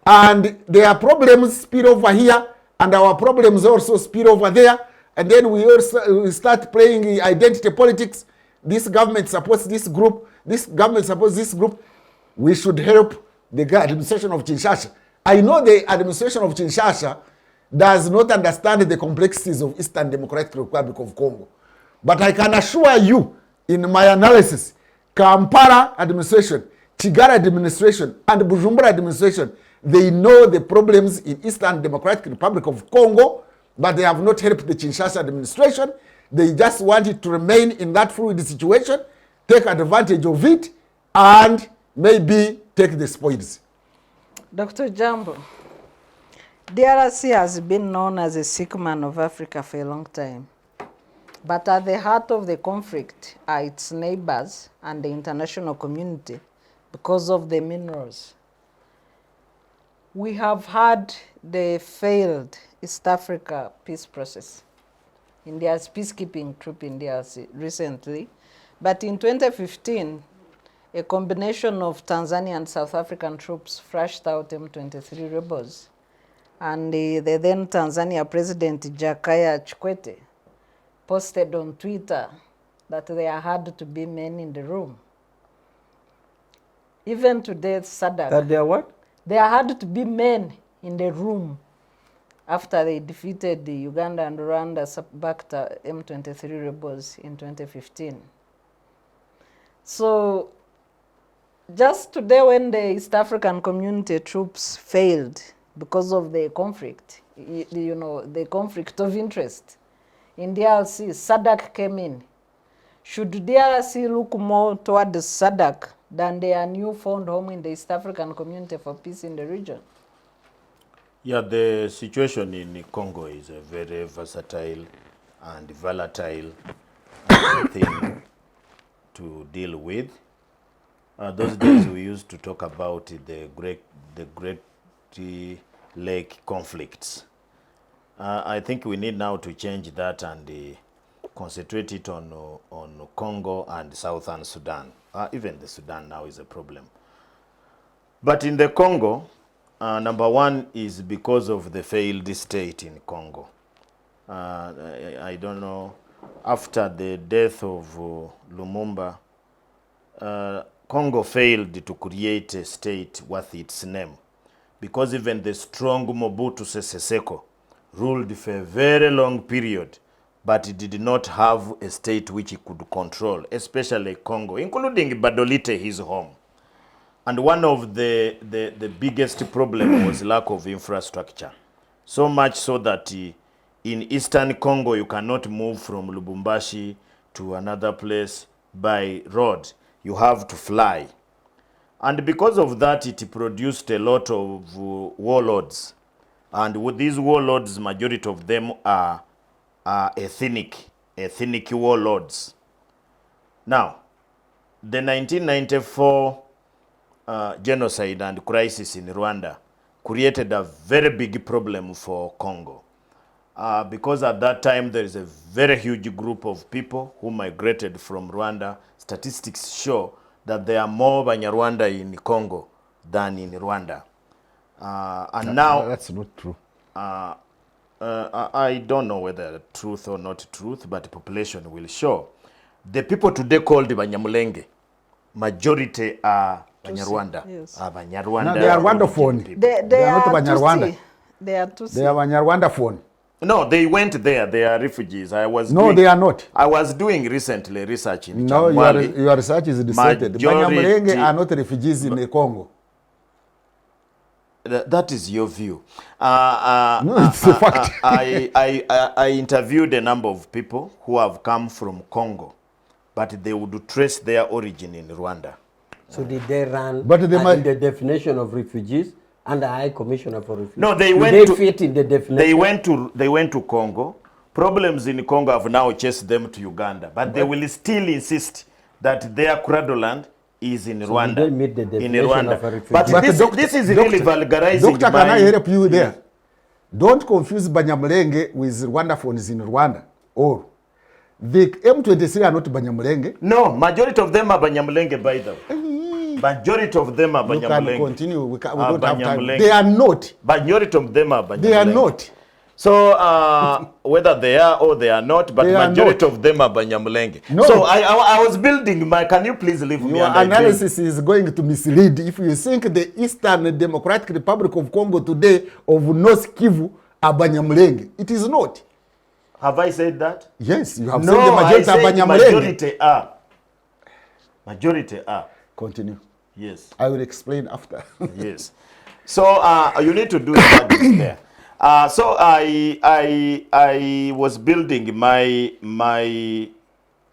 and their problems spill over here, and our problems also spill over there. And then we start playing identity politics. This government supports this group. This government supports this group. We should help the administration of Kinshasa. I know the administration of Kinshasa does not understand the complexities of Eastern Democratic Republic of Congo. But I can assure you, in my analysis, Kampala administration, Kigali administration, and Bujumbura administration, they know the problems in Eastern Democratic Republic of Congo, but they have not helped the Kinshasa administration. They just want it to remain in that fluid situation, take advantage of it, and maybe take the spoils. Dr. Ojambo, DRC has been known as a sick man of Africa for a long time. But at the heart of the conflict are its neighbors and the international community because of the minerals. We have had the failed East Africa peace process. India's peacekeeping troop in DRC recently. But in 2015, a combination of Tanzanian and South African troops flushed out M23 rebels. And the then Tanzania President Jakaya Kikwete posted on Twitter that there had to be men in the room. Even today, SADC. That they are what? There had to be men in the room after they defeated the Uganda and Rwanda-backed M23 rebels in 2015. So just today, when the East African community troops failed because of the conflict, you know, the conflict of interest, in DRC, SADC came in. Should DRC look more toward the SADC than their newfound home in the East African community for peace in the region? Yeah, the situation in Congo is a very versatile and volatile thing to deal with. Those days we used to talk about the Great Lake conflicts. I think we need now to change that and concentrate it on Congo and Southern Sudan. Even the Sudan now is a problem. But in the Congo, number one is because of the failed state in Congo. I don't know, after the death of Lumumba, Congo failed to create a state worth its name, because even the strong Mobutu Sese Seko ruled for a very long period, but it did not have a state which he could control, especially Congo, including Badolite, his home. And one of the biggest problem was lack of infrastructure. So much so that in Eastern Congo, you cannot move from Lubumbashi to another place by road. You have to fly. And because of that, it produced a lot of warlords. And with these warlords, majority of them are ethnic warlords. Now, the 1994 genocide and crisis in Rwanda created a very big problem for Congo. Because at that time, there is a very huge group of people who migrated from Rwanda. Statistics show that there are more Banyarwanda in Congo than in Rwanda. And now, That's not true. I don't know whether truth or not truth, but the population will show. The people today called Banyamulenge, majority are Banyarwanda. yes. Are Banyarwanda. No, they are origin Rwandaphone. people. They are not are Banyarwanda. Tutsi. They are Tutsi. They are Banyarwanda phone. No, they went there. They are refugees. No, they are not. I was doing recently research in No, Changwali. your research is decided. Majority- Banyamulenge are not refugees in the Congo. That is your view. No, it's a fact. I interviewed a number of people who have come from Congo, but they would trace their origin in Rwanda. So did they run But they might- in the definition of refugees and the High Commissioner for Refugees? No, they Do went they to fit in the definition? They went to Congo. Problems in Congo have now chased them to Uganda, but they will still insist that their cradle land is in Rwanda. they meet the in definition Rwanda. of a refugee? But, But this is really vulgarizing. Doctor, can I my- help you there? Don't confuse Banyamulenge with Rwandaphones in Rwanda. Or the M23 are not Banyamulenge. No, majority of them are Banyamulenge, by the way. Majority of them are You can Banyamulenge. continue. We don't have time. Banyamulenge. They are not. Majority of them are Banyamulenge. They are not. So whether they are or they are not, but They are majority not. of them are Banyamulenge. No. So I was building my. Can you please leave me? Your and I do- analysis is going to mislead. If you think the Eastern Democratic Republic of Congo today of North Kivu are Banyamulenge, it is not. Have I said that? Yes, you have No, said the I majority are said Banyamulenge. majority are. Majority are. Continue. Yes. I will explain after. Yes. So you need to do studies there. So I was building my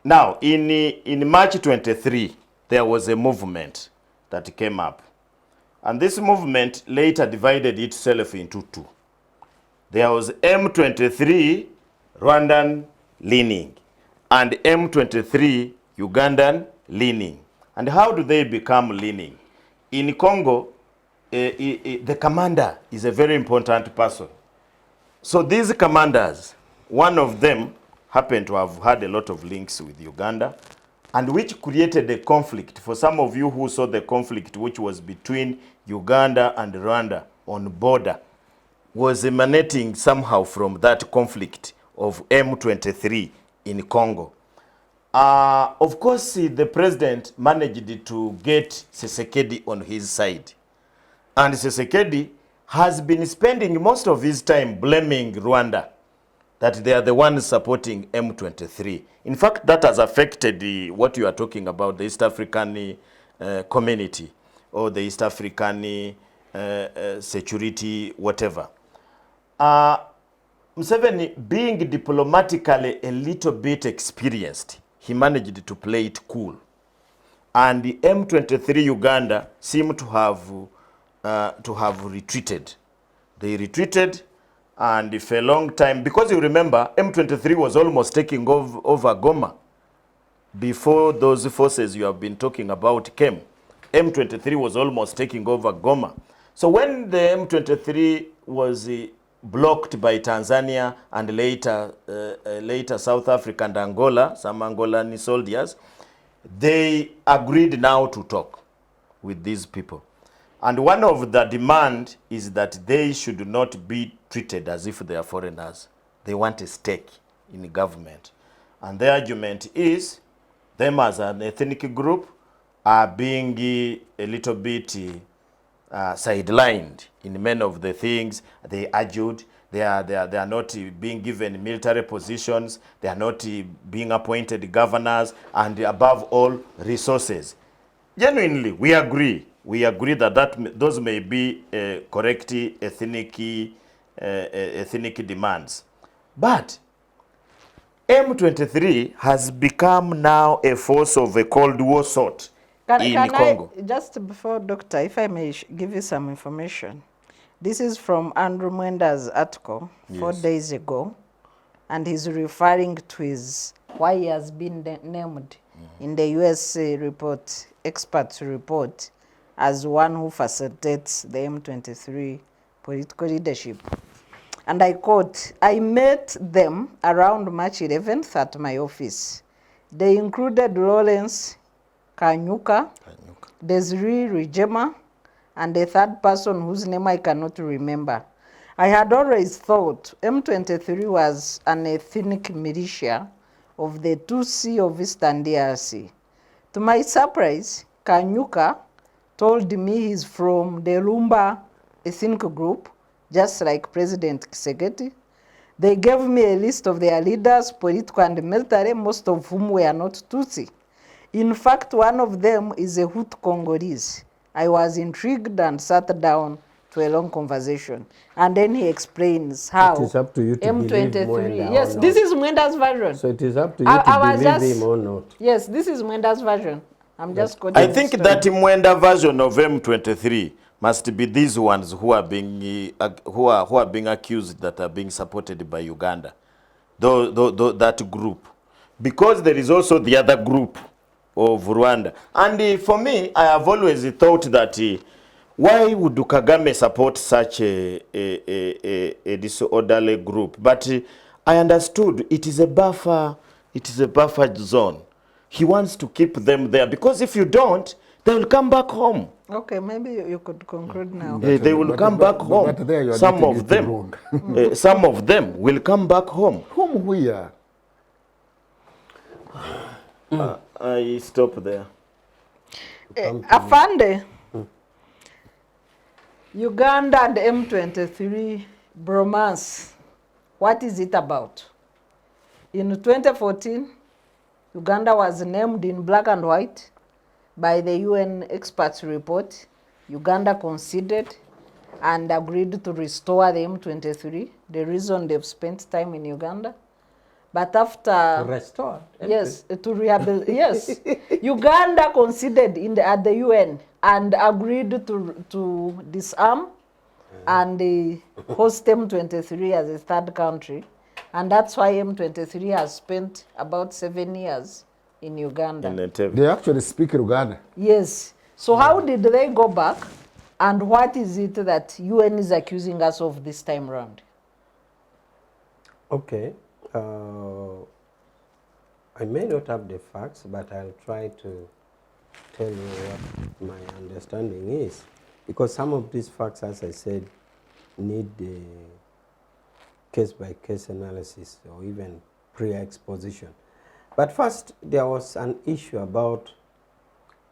now in March 23 there was a movement that came up, and this movement later divided itself into two. There was M23 Rwandan leaning and M23 Ugandan leaning. And how do they become leaning? In Congo, the commander is a very important person. So these commanders, one of them happened to have had a lot of links with Uganda, and which created a conflict. For some of you who saw the conflict which was between Uganda and Rwanda on border, was emanating somehow from that conflict of M23 in Congo. Of course, the president managed to get Tshisekedi on his side. And Tshisekedi has been spending most of his time blaming Rwanda, that they are the ones supporting M23. In fact, that has affected what you are talking about, the East African community, or the East African security, whatever. Museveni, being diplomatically a little bit experienced, he managed to play it cool. And the M23 Uganda seemed to have retreated. They retreated, and for a long time, because you remember, M23 was almost taking over Goma before those forces you have been talking about came. M23 was almost taking over Goma. So when the M23 was blocked by Tanzania and later South Africa and Angola, some Angolan soldiers, they agreed now to talk with these people. And one of the demand is that they should not be treated as if they are foreigners. They want a stake in the government. And the argument is them as an ethnic group are being a little bit sidelined in many of the things they argued. They are not being given military positions. They are not being appointed governors, and above all, resources. Genuinely, we agree. We agree that those may be correct ethnic demands. But M23 has become now a force of a Cold War sort in Congo. Just before, Doctor, if I may give you some information. This is from Andrew Mwenda's article 4 days ago, and he's referring to why he has been named in the US report, experts report, as one who facilitates the M23 political leadership. And I quote, "I met them around March 11th at my office. They included Lawrence Kanyuka, Desiree Rwigema, and a third person whose name I cannot remember. I had always thought M23 was an ethnic militia of the 2C of Eastern DRC. To my surprise, Kanyuka told me he's from the Lumba ethnic group, just like President Kisegeti. They gave me a list of their leaders, political and military, most of whom were not Tutsi. In fact, one of them is a Hutu Congolese. I was intrigued and sat down to a long conversation. And then he explains how It is up to you to believe Mwenda yes, or not. this is Mwenda's version. So it is up to you to believe him or not. Yes, this is Mwenda's version. I'm just quoting I the think story. that Mwenda version of M23 must be these ones who are being who are being accused that are being supported by Uganda, that group, because there is also the other group of Rwanda. And for me, I have always thought that why would Kagame support such a disorderly group? But I understood it is a buffer. It is a buffer zone. He wants to keep them there because if you don't, they will come back home. Okay, maybe you could conclude now. They will come back home. there you are Some getting of it them, wrong. some of them will come back home. Whom we are? I stop there. Afande, Uganda and M23 bromance, what is it about? In 2014, Uganda was named in black and white by the UN Experts report. Uganda conceded and agreed to restore the M23, the reason they've spent time in Uganda. But after... Restored? Yes, to rehabilitate. Yes. Uganda conceded at the UN and agreed to disarm and host M23 as a third country. And that's why M23 has spent about 7 years in Uganda. They actually speak Uganda. Yes. So how did they go back? And what is it that UN is accusing us of this time round? Okay. I may not have the facts, but I'll try to tell you what my understanding is. Because some of these facts, as I said, need the case-by-case analysis or even pre-exposition. But first, there was an issue about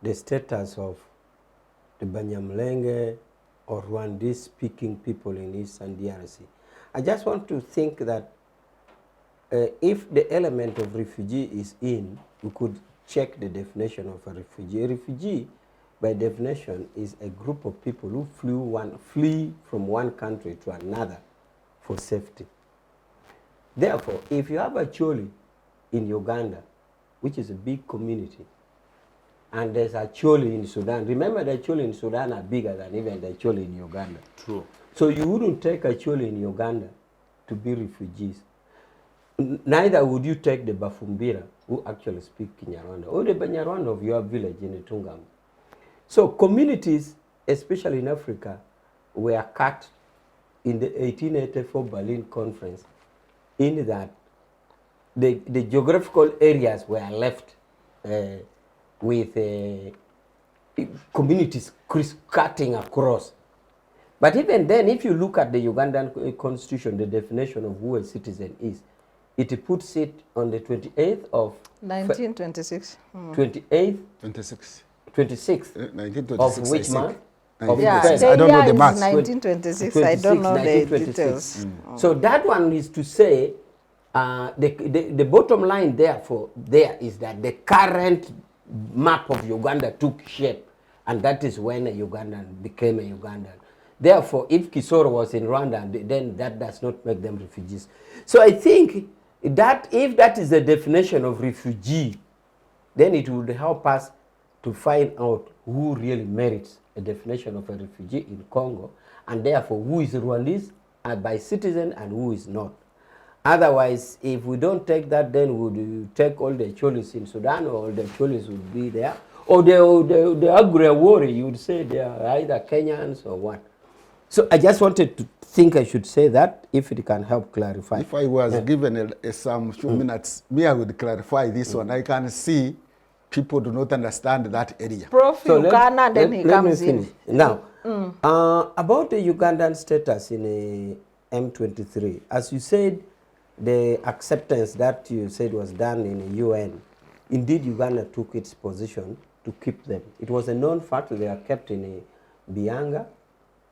the status of the Banyamulenge or Rwandese-speaking people in Eastern DRC. I just want to think that if the element of refugee is in, we could check the definition of a refugee. A refugee, by definition, is a group of people who flee from one country to another for safety. Therefore, if you have a Choli in Uganda, which is a big community, and there's a Choli in Sudan, remember the Choli in Sudan are bigger than even the Choli in Uganda. True. So you wouldn't take a Choli in Uganda to be refugees. Neither would you take the Bafumbira, who actually speak Kinyarwanda, or the Banyarwanda of your village in Itungam. So communities, especially in Africa, were cut in the 1884 Berlin Conference in that the geographical areas were left with communities cutting across. But even then, if you look at the Ugandan constitution, the definition of who a citizen is, it puts it on the 28th of 1926. 28th, 26. 26th 1926. of which month? Of Yeah, Feb. I don't know the is maths. 1926. I don't know the 1926. details. So that one is to say, the bottom line therefore there is that the current map of Uganda took shape, and that is when a Ugandan became a Ugandan. Therefore, if Kisoro was in Rwanda, then that does not make them refugees. So I think that if that is the definition of refugee, then it would help us to find out who really merits a definition of a refugee in Congo, and therefore who is Rwandese by citizen and who is not. Otherwise, if we don't take that, then would take all the Cholis in Sudan, or all the Cholis would be there, or the Agri-Awori, you would say they are either Kenyans or what. So I just wanted to think I should say that, if it can help clarify. If I was given some few minutes, I would clarify this one. I can see people do not understand that area. Prof, So Uganda, and then he comes in. Now, About the Ugandan status in M23, as you said, the acceptance that you said was done in the UN, indeed Uganda took its position to keep them. It was a known fact that they are kept in Bianga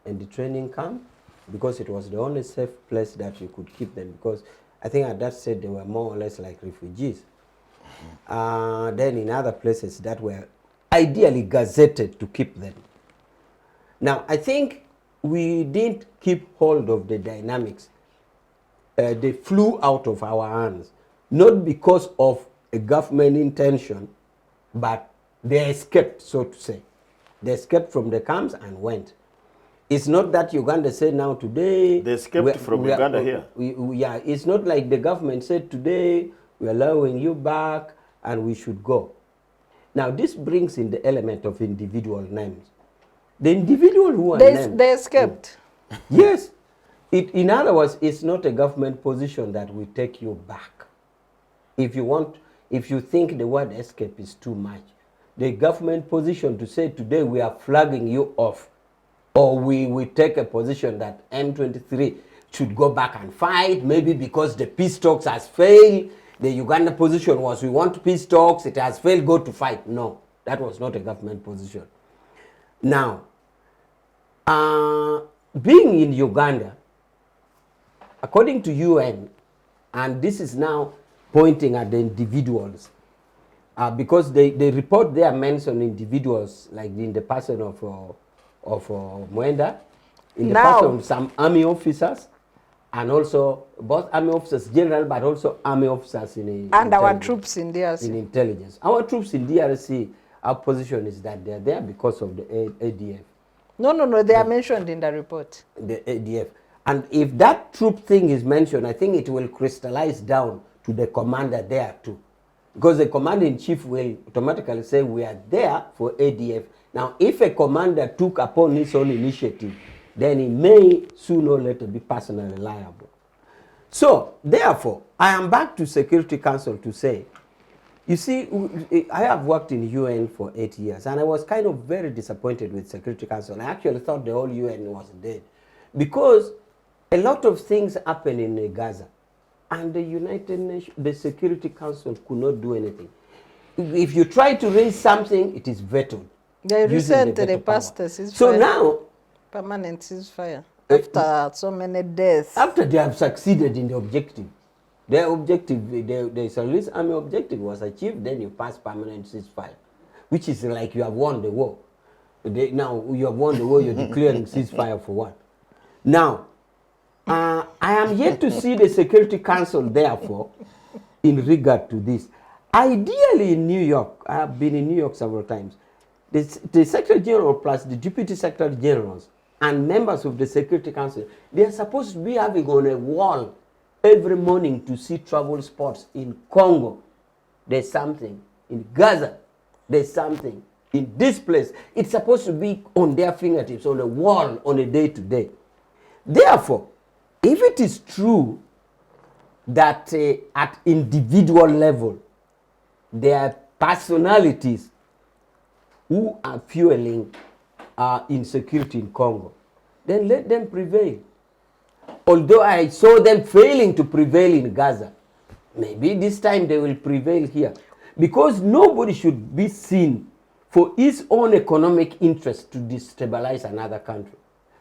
and the training camp because it was the only safe place that you could keep them, because I think at that stage they were more or less like refugees. Then in other places that were ideally gazetted to keep them. Now, I think we didn't keep hold of the dynamics. They flew out of our hands, not because of a government intention, but they escaped, so to say. They escaped from the camps and went. It's not that Uganda said now today... They escaped from Uganda here. Yeah, it's not like the government said today, we're allowing you back and we should go. Now, this brings in the element of individual names. The individual who are named... They escaped. Yes. In other words, it's not a government position that will take you back. If you think the word escape is too much, the government position to say today we are flagging you off, or we take a position that M23 should go back and fight, maybe because the peace talks has failed. The Uganda position was we want peace talks, it has failed, go to fight. No, that was not a government position. Now, being in Uganda, according to UN, and this is now pointing at the individuals, because they report there mention individuals like in the person of Mwenda, in the person of some army officers, and also both army officers general, but also army officers in and our troops in DRC. In intelligence. Our troops in DRC, our position is that they're there because of the ADF. No, they are mentioned in the report. The ADF. And if that troop thing is mentioned, I think it will crystallize down to the commander there too. Because the commander-in-chief will automatically say we are there for ADF. Now, if a commander took upon his own initiative, then he may sooner or later be personally liable. So, therefore, I am back to Security Council to say, you see, I have worked in UN for 8 years, and I was kind of very disappointed with Security Council. I actually thought the whole UN was dead. Because a lot of things happen in Gaza, and the United Nations, the Security Council could not do anything. If you try to raise something, it is vetoed. They recently passed a ceasefire. So now, permanent ceasefire. After so many deaths. After they have succeeded in the objective. Their objective, the Israeli army objective was achieved, then you pass permanent ceasefire. Which is like you have won the war. Now you have won the war, you're declaring ceasefire for what? Now, I am yet to see the Security Council, therefore, in regard to this. Ideally in New York, I have been in New York several times, the Secretary General plus the Deputy Secretary Generals and members of the Security Council, they are supposed to be having on a wall every morning to see travel spots. In Congo, there's something. In Gaza, there's something. In this place, it's supposed to be on their fingertips, on a wall, on a day-to-day. Therefore, if it is true that at individual level, there are personalities who are fueling insecurity in Congo, then let them prevail. Although I saw them failing to prevail in Gaza, maybe this time they will prevail here. Because nobody should be seen for his own economic interest to destabilize another country.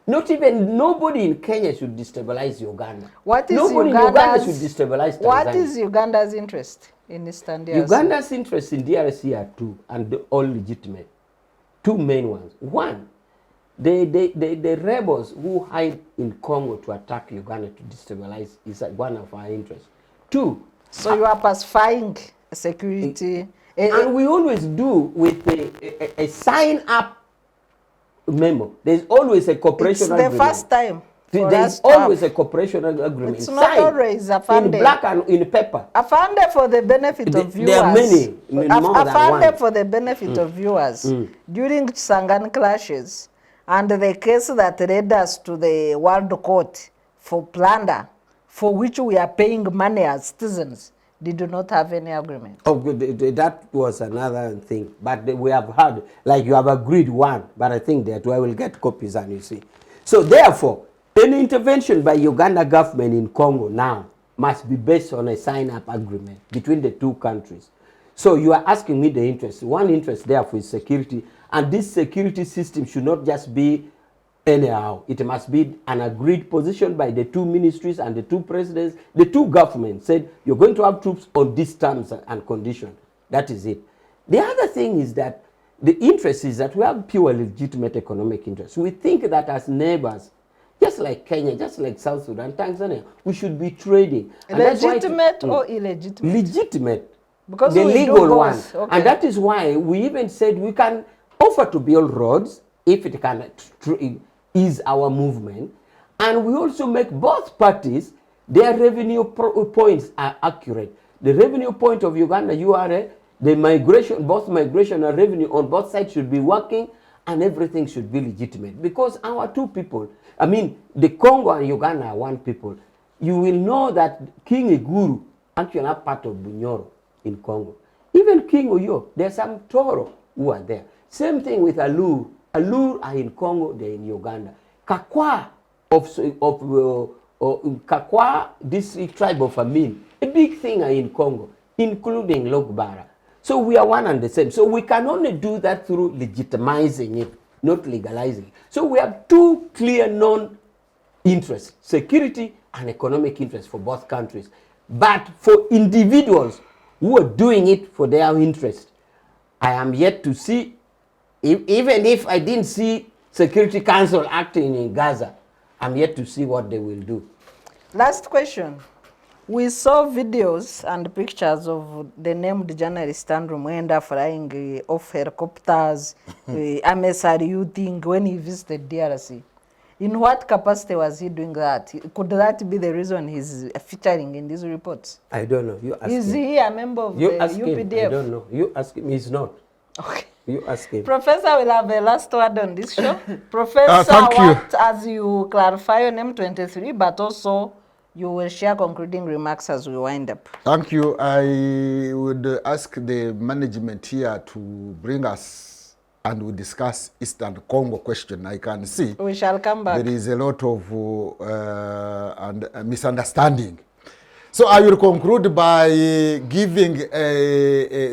Not even nobody in Kenya should destabilize Uganda. Nobody in Uganda should destabilize Tanzania. What is Uganda's interest in Eastern DRC? Uganda's interest in DRC are two, and all legitimate. Two main ones. One, the rebels who hide in Congo to attack Uganda to destabilize is one of our interests. Two. So you are pacifying security. And we always do with a sign-up memo. There's always a cooperation agreement. It's the first time. There's always a cooperation agreement. It's not always a in black and in paper. A funded for the benefit of viewers. There are many, more than one. Funded for the benefit of viewers. During Sangan clashes and the case that led us to the World Court for plunder, for which we are paying money as citizens, did not have any agreement. Oh, good. That was another thing. But we have heard, like you have agreed one, but I think that I will get copies and you see. So therefore, any intervention by Uganda government in Congo now must be based on a sign-up agreement between the two countries. So you are asking me the interest. One interest therefore is security, and this security system should not just be anyhow. It must be an agreed position by the two ministries and the two presidents. The two governments said, you're going to have troops on these terms and conditions. That is it. The other thing is that the interest is that we have pure legitimate economic interests. We think that as neighbors, just like Kenya, just like South Sudan, Tanzania, we should be trading. Legitimate or illegitimate? Legitimate. Because the legal one. Okay. And that is why we even said we can offer to build roads if it can ease our movement. And we also make both parties, their revenue points are accurate. The revenue point of Uganda, URA, the migration, both migration and revenue on both sides should be working, and everything should be legitimate. Because our two people, I mean, the Congo and Uganda are one people. You will know that King Iguru actually are part of Bunyoro in Congo. Even King Oyo, there's some Toro who are there. Same thing with Alur. Alur are in Congo, they're in Uganda. Kakwa Kakwa, this tribe of Amin, a big thing are in Congo, including Logbara. So we are one and the same. So we can only do that through legitimizing it, not legalizing it. So we have two clear known interests, security and economic interests for both countries. But for individuals who are doing it for their interest, I am yet to see, even if I didn't see Security Council acting in Gaza, I'm yet to see what they will do. Last question. We saw videos and pictures of the named journalist Andrew Mwenda flying off helicopters, MSRU thing when he visited DRC. In what capacity was he doing that? Could that be the reason he's featuring in these reports? I don't know. You ask Is him. he a member of You the ask UPDF? him. I don't know. You ask him. He's not. Okay. You ask him. Professor will have a last word on this show. Professor, thank you. what, as you clarify on M23, but also you will share concluding remarks as we wind up. Thank you. I would ask the management here to bring us and we discuss Eastern Congo question. I can see We shall come back. there is a lot of misunderstanding. So I will conclude by giving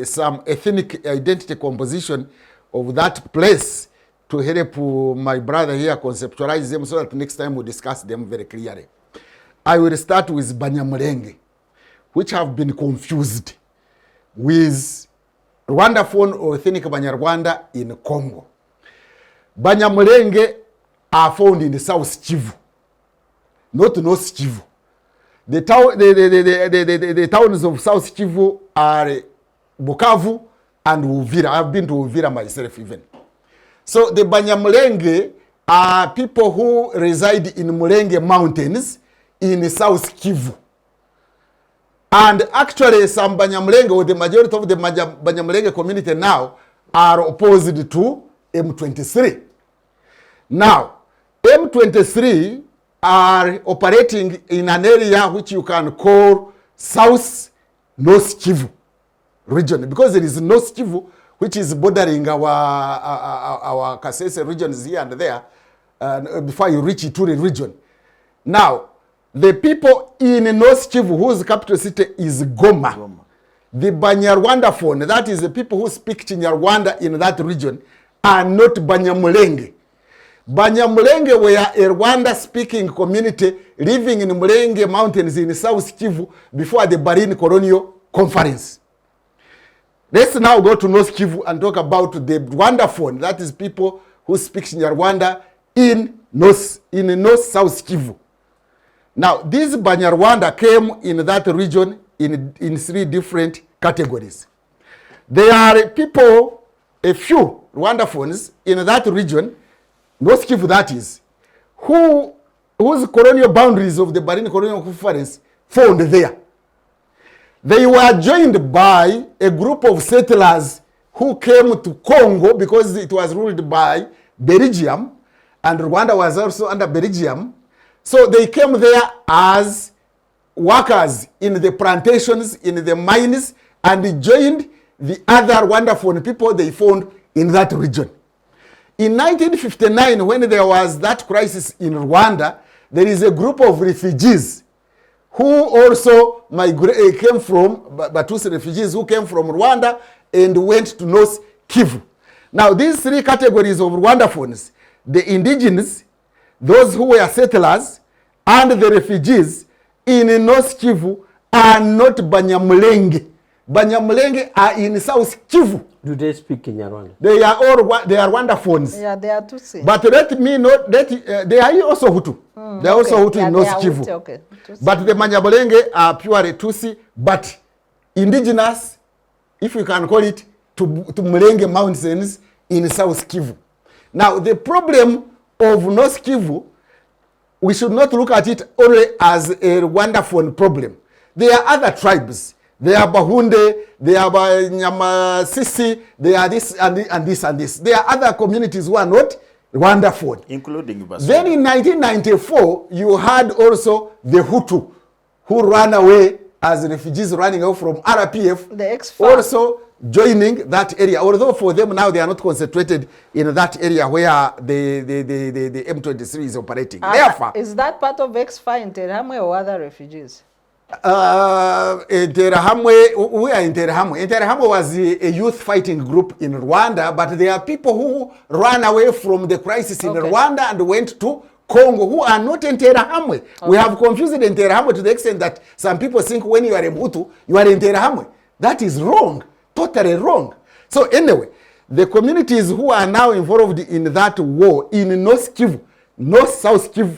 some ethnic identity composition of that place to help my brother here conceptualize them so that next time we discuss them very clearly. I will start with Banyamulenge, which have been confused with Rwandaphone or ethnic Banyarwanda in Congo. Banyamulenge are found in the South Kivu, not North Kivu. The towns of South Kivu are Bukavu and Uvira. I've been to Uvira myself even. So the Banyamulenge are people who reside in Mulenge Mountains in South Kivu. And actually some Banyamulenge, or the majority of the Banyamulenge community now, are opposed to M23. Now, M23 are operating in an area which you can call South North Kivu region, because there is North Kivu which is bordering our Kasese regions here and there before you reach Ituri region. Now, the people in North Kivu whose capital city is Goma, the Banyarwandaphone, that is the people who speak Chinyarwanda in that region, are not Banyamulenge. Banyamulenge were a Rwanda-speaking community living in Mulenge Mountains in South Kivu before the Berlin Colonial Conference. Let's now go to North Kivu and talk about the Rwandaphone, that is people who speak Rwanda in North-South Kivu. Now, these Banyarwanda came in that region in three different categories. There are people, a few Rwandaphones in that region, North Kivu that is, whose colonial boundaries of the Berlin Colonial Conference found there. They were joined by a group of settlers who came to Congo because it was ruled by Belgium, and Rwanda was also under Belgium. So they came there as workers in the plantations, in the mines, and joined the other wonderful people they found in that region. In 1959, when there was that crisis in Rwanda, there is a group of refugees who also came from, Batusi refugees who came from Rwanda and went to North Kivu. Now, these three categories of Rwandaphones, the indigenous, those who were settlers, and the refugees in North Kivu are not Banyamulenge. Banyamulenge are in South Kivu. Do they speak in Rwanda? They are Rwandaphones. Yeah, they are Tutsi. But let me note that they are also Hutu. They are also Hutu in North Kivu. Okay. But the Banyamulenge are pure Tutsi, but indigenous, if you can call it, to Mulenge Mountains in South Kivu. Now, the problem of North Kivu, we should not look at it only as a Rwandaphone problem. There are other tribes. They are Bahunde, they are Nyamasisi, they are this and this and this. There are other communities who are not Rwandaphone. Including Basura. Then in 1994, you had also the Hutu who ran away as refugees running out from RPF. The ex-FARC. Also joining that area. Although for them now they are not concentrated in that area where the M23 is operating. Therefore, is that part of ex-FARC in Interahamwe or other refugees? Interahamwe, we are in Interahamwe. Interahamwe was a youth fighting group in Rwanda, but there are people who ran away from the crisis in Rwanda and went to Congo who are not Interahamwe. Okay. We have confused Interahamwe to the extent that some people think when you are a Hutu, you are Interahamwe. That is wrong, totally wrong. So anyway, the communities who are now involved in that war in North Kivu, North-South Kivu,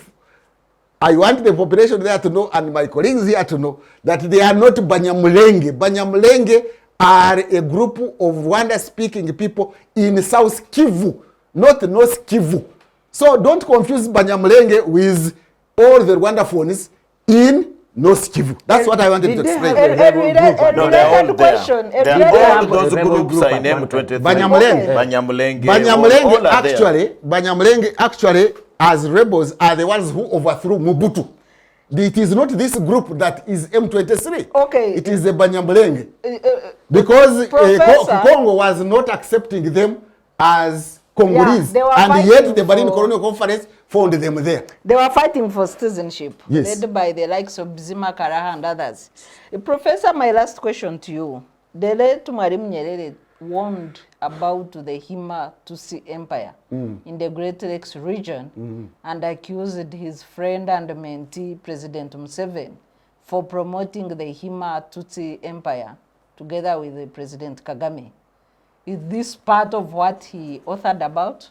I want the population there to know, and my colleagues here to know, that they are not Banyamulenge. Banyamulenge are a group of Rwanda-speaking people in South Kivu, not North Kivu. So don't confuse Banyamulenge with all the Rwandaphones in North Kivu. That's what I wanted to explain. No, they're all there. They're all those groups are in M23. Banyamulenge actually, as rebels, are the ones who overthrew Mobutu. It is not this group that is M23. Okay. It is the Banyamulenge. Because Congo was not accepting them as Congolese. Yeah, and yet the Berlin Colonial Conference found them there. They were fighting for citizenship, yes, led by the likes of Bizima Karaha and others. Professor, my last question to you. The late Mwalimu Nyerere warned about the Hima Tutsi Empire in the Great Lakes region and accused his friend and mentee, President Museveni, for promoting the Hima Tutsi Empire together with President Kagame. Is this part of what he authored about?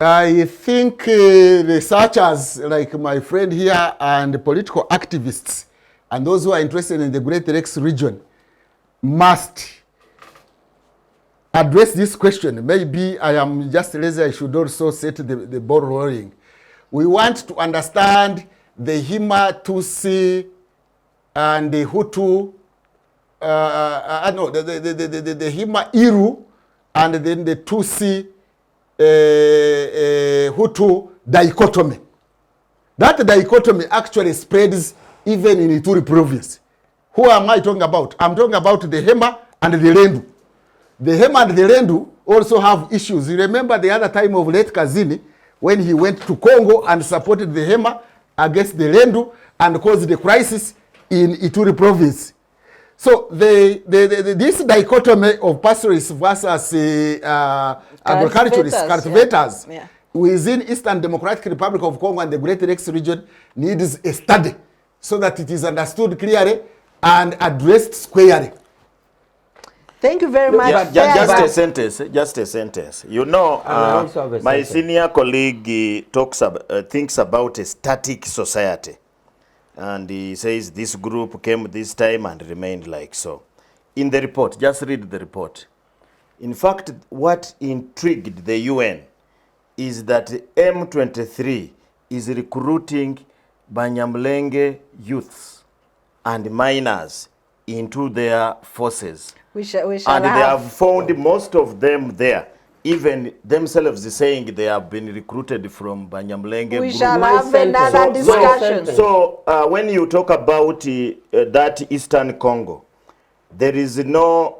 I think researchers like my friend here and political activists and those who are interested in the Great Lakes region must address this question. Maybe I am just lazy, I should also set the ball rolling. We want to understand the Hima, Tutsi, and the Hutu, the Hima, Iru, and then the Tutsi, Hutu dichotomy. That dichotomy actually spreads even in Ituri province. Who am I talking about? I'm talking about the Hema and the Lendu. The Hema and the Lendu also have issues. You remember the other time of late Kazini when he went to Congo and supported the Hema against the Lendu and caused the crisis in Ituri province. So this dichotomy of pastoralists versus agriculturists, cultivators, within Eastern Democratic Republic of Congo and the Great Lakes region needs a study so that it is understood clearly and addressed squarely. Thank you very much. Just a sentence. You know, my senior colleague thinks about a static society. And he says this group came this time and remained like so. In the report, just read the report. In fact, what intrigued the UN is that M23 is recruiting Banyamulenge youths and minors into their forces. We shall and they have found most of them there even themselves saying they have been recruited from Banyamulenge We group. shall My have sentence. another discussion. So when you talk about that Eastern Congo, there is no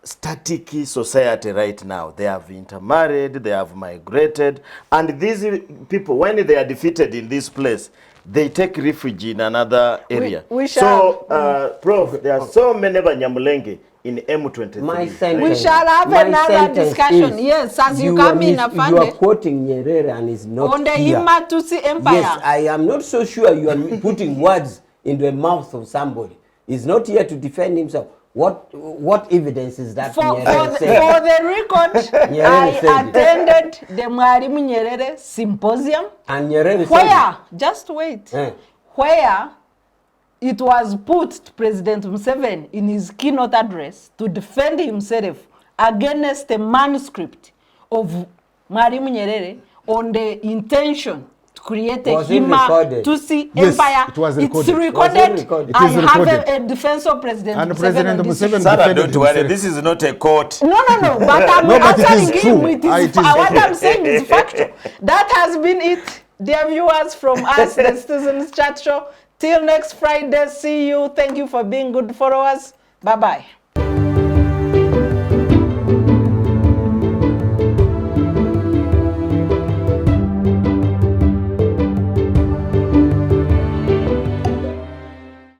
static society right now. They have intermarried, they have migrated, and these people, when they are defeated in this place, they take refuge in another area. We so, Prof, there are so many Banyamulenge in M23. My sentence. We shall have my another sentence discussion. is, Yes, as you are come in, You Afande. are quoting Nyerere and is not On the here. Himatusi Empire. Yes, I am not so sure you are putting words in the mouth of somebody. He's not here to defend himself. What evidence is that For Nyerere said? the record, I said it. attended the Mwalimu Nyerere symposium. And Nyerere said Where, just wait, Eh. where it was put to President Museveni in his keynote address to defend himself against a manuscript of Mwalimu Nyerere on the intention to create a Was it recorded? Tutsi Yes, empire. it was It's recorded. recorded. Was it recorded? I It is have recorded. a defense of President And Museveni. President on this Museveni issue. Sarah, defended don't worry, himself. this is not a court. No, but I'm No, but it is answering him true. with It his, is what true. I'm saying is factual. That has been it, dear viewers, from us, the Citizens Chat Show. Till next Friday, see you. Thank you for being good followers. Bye-bye.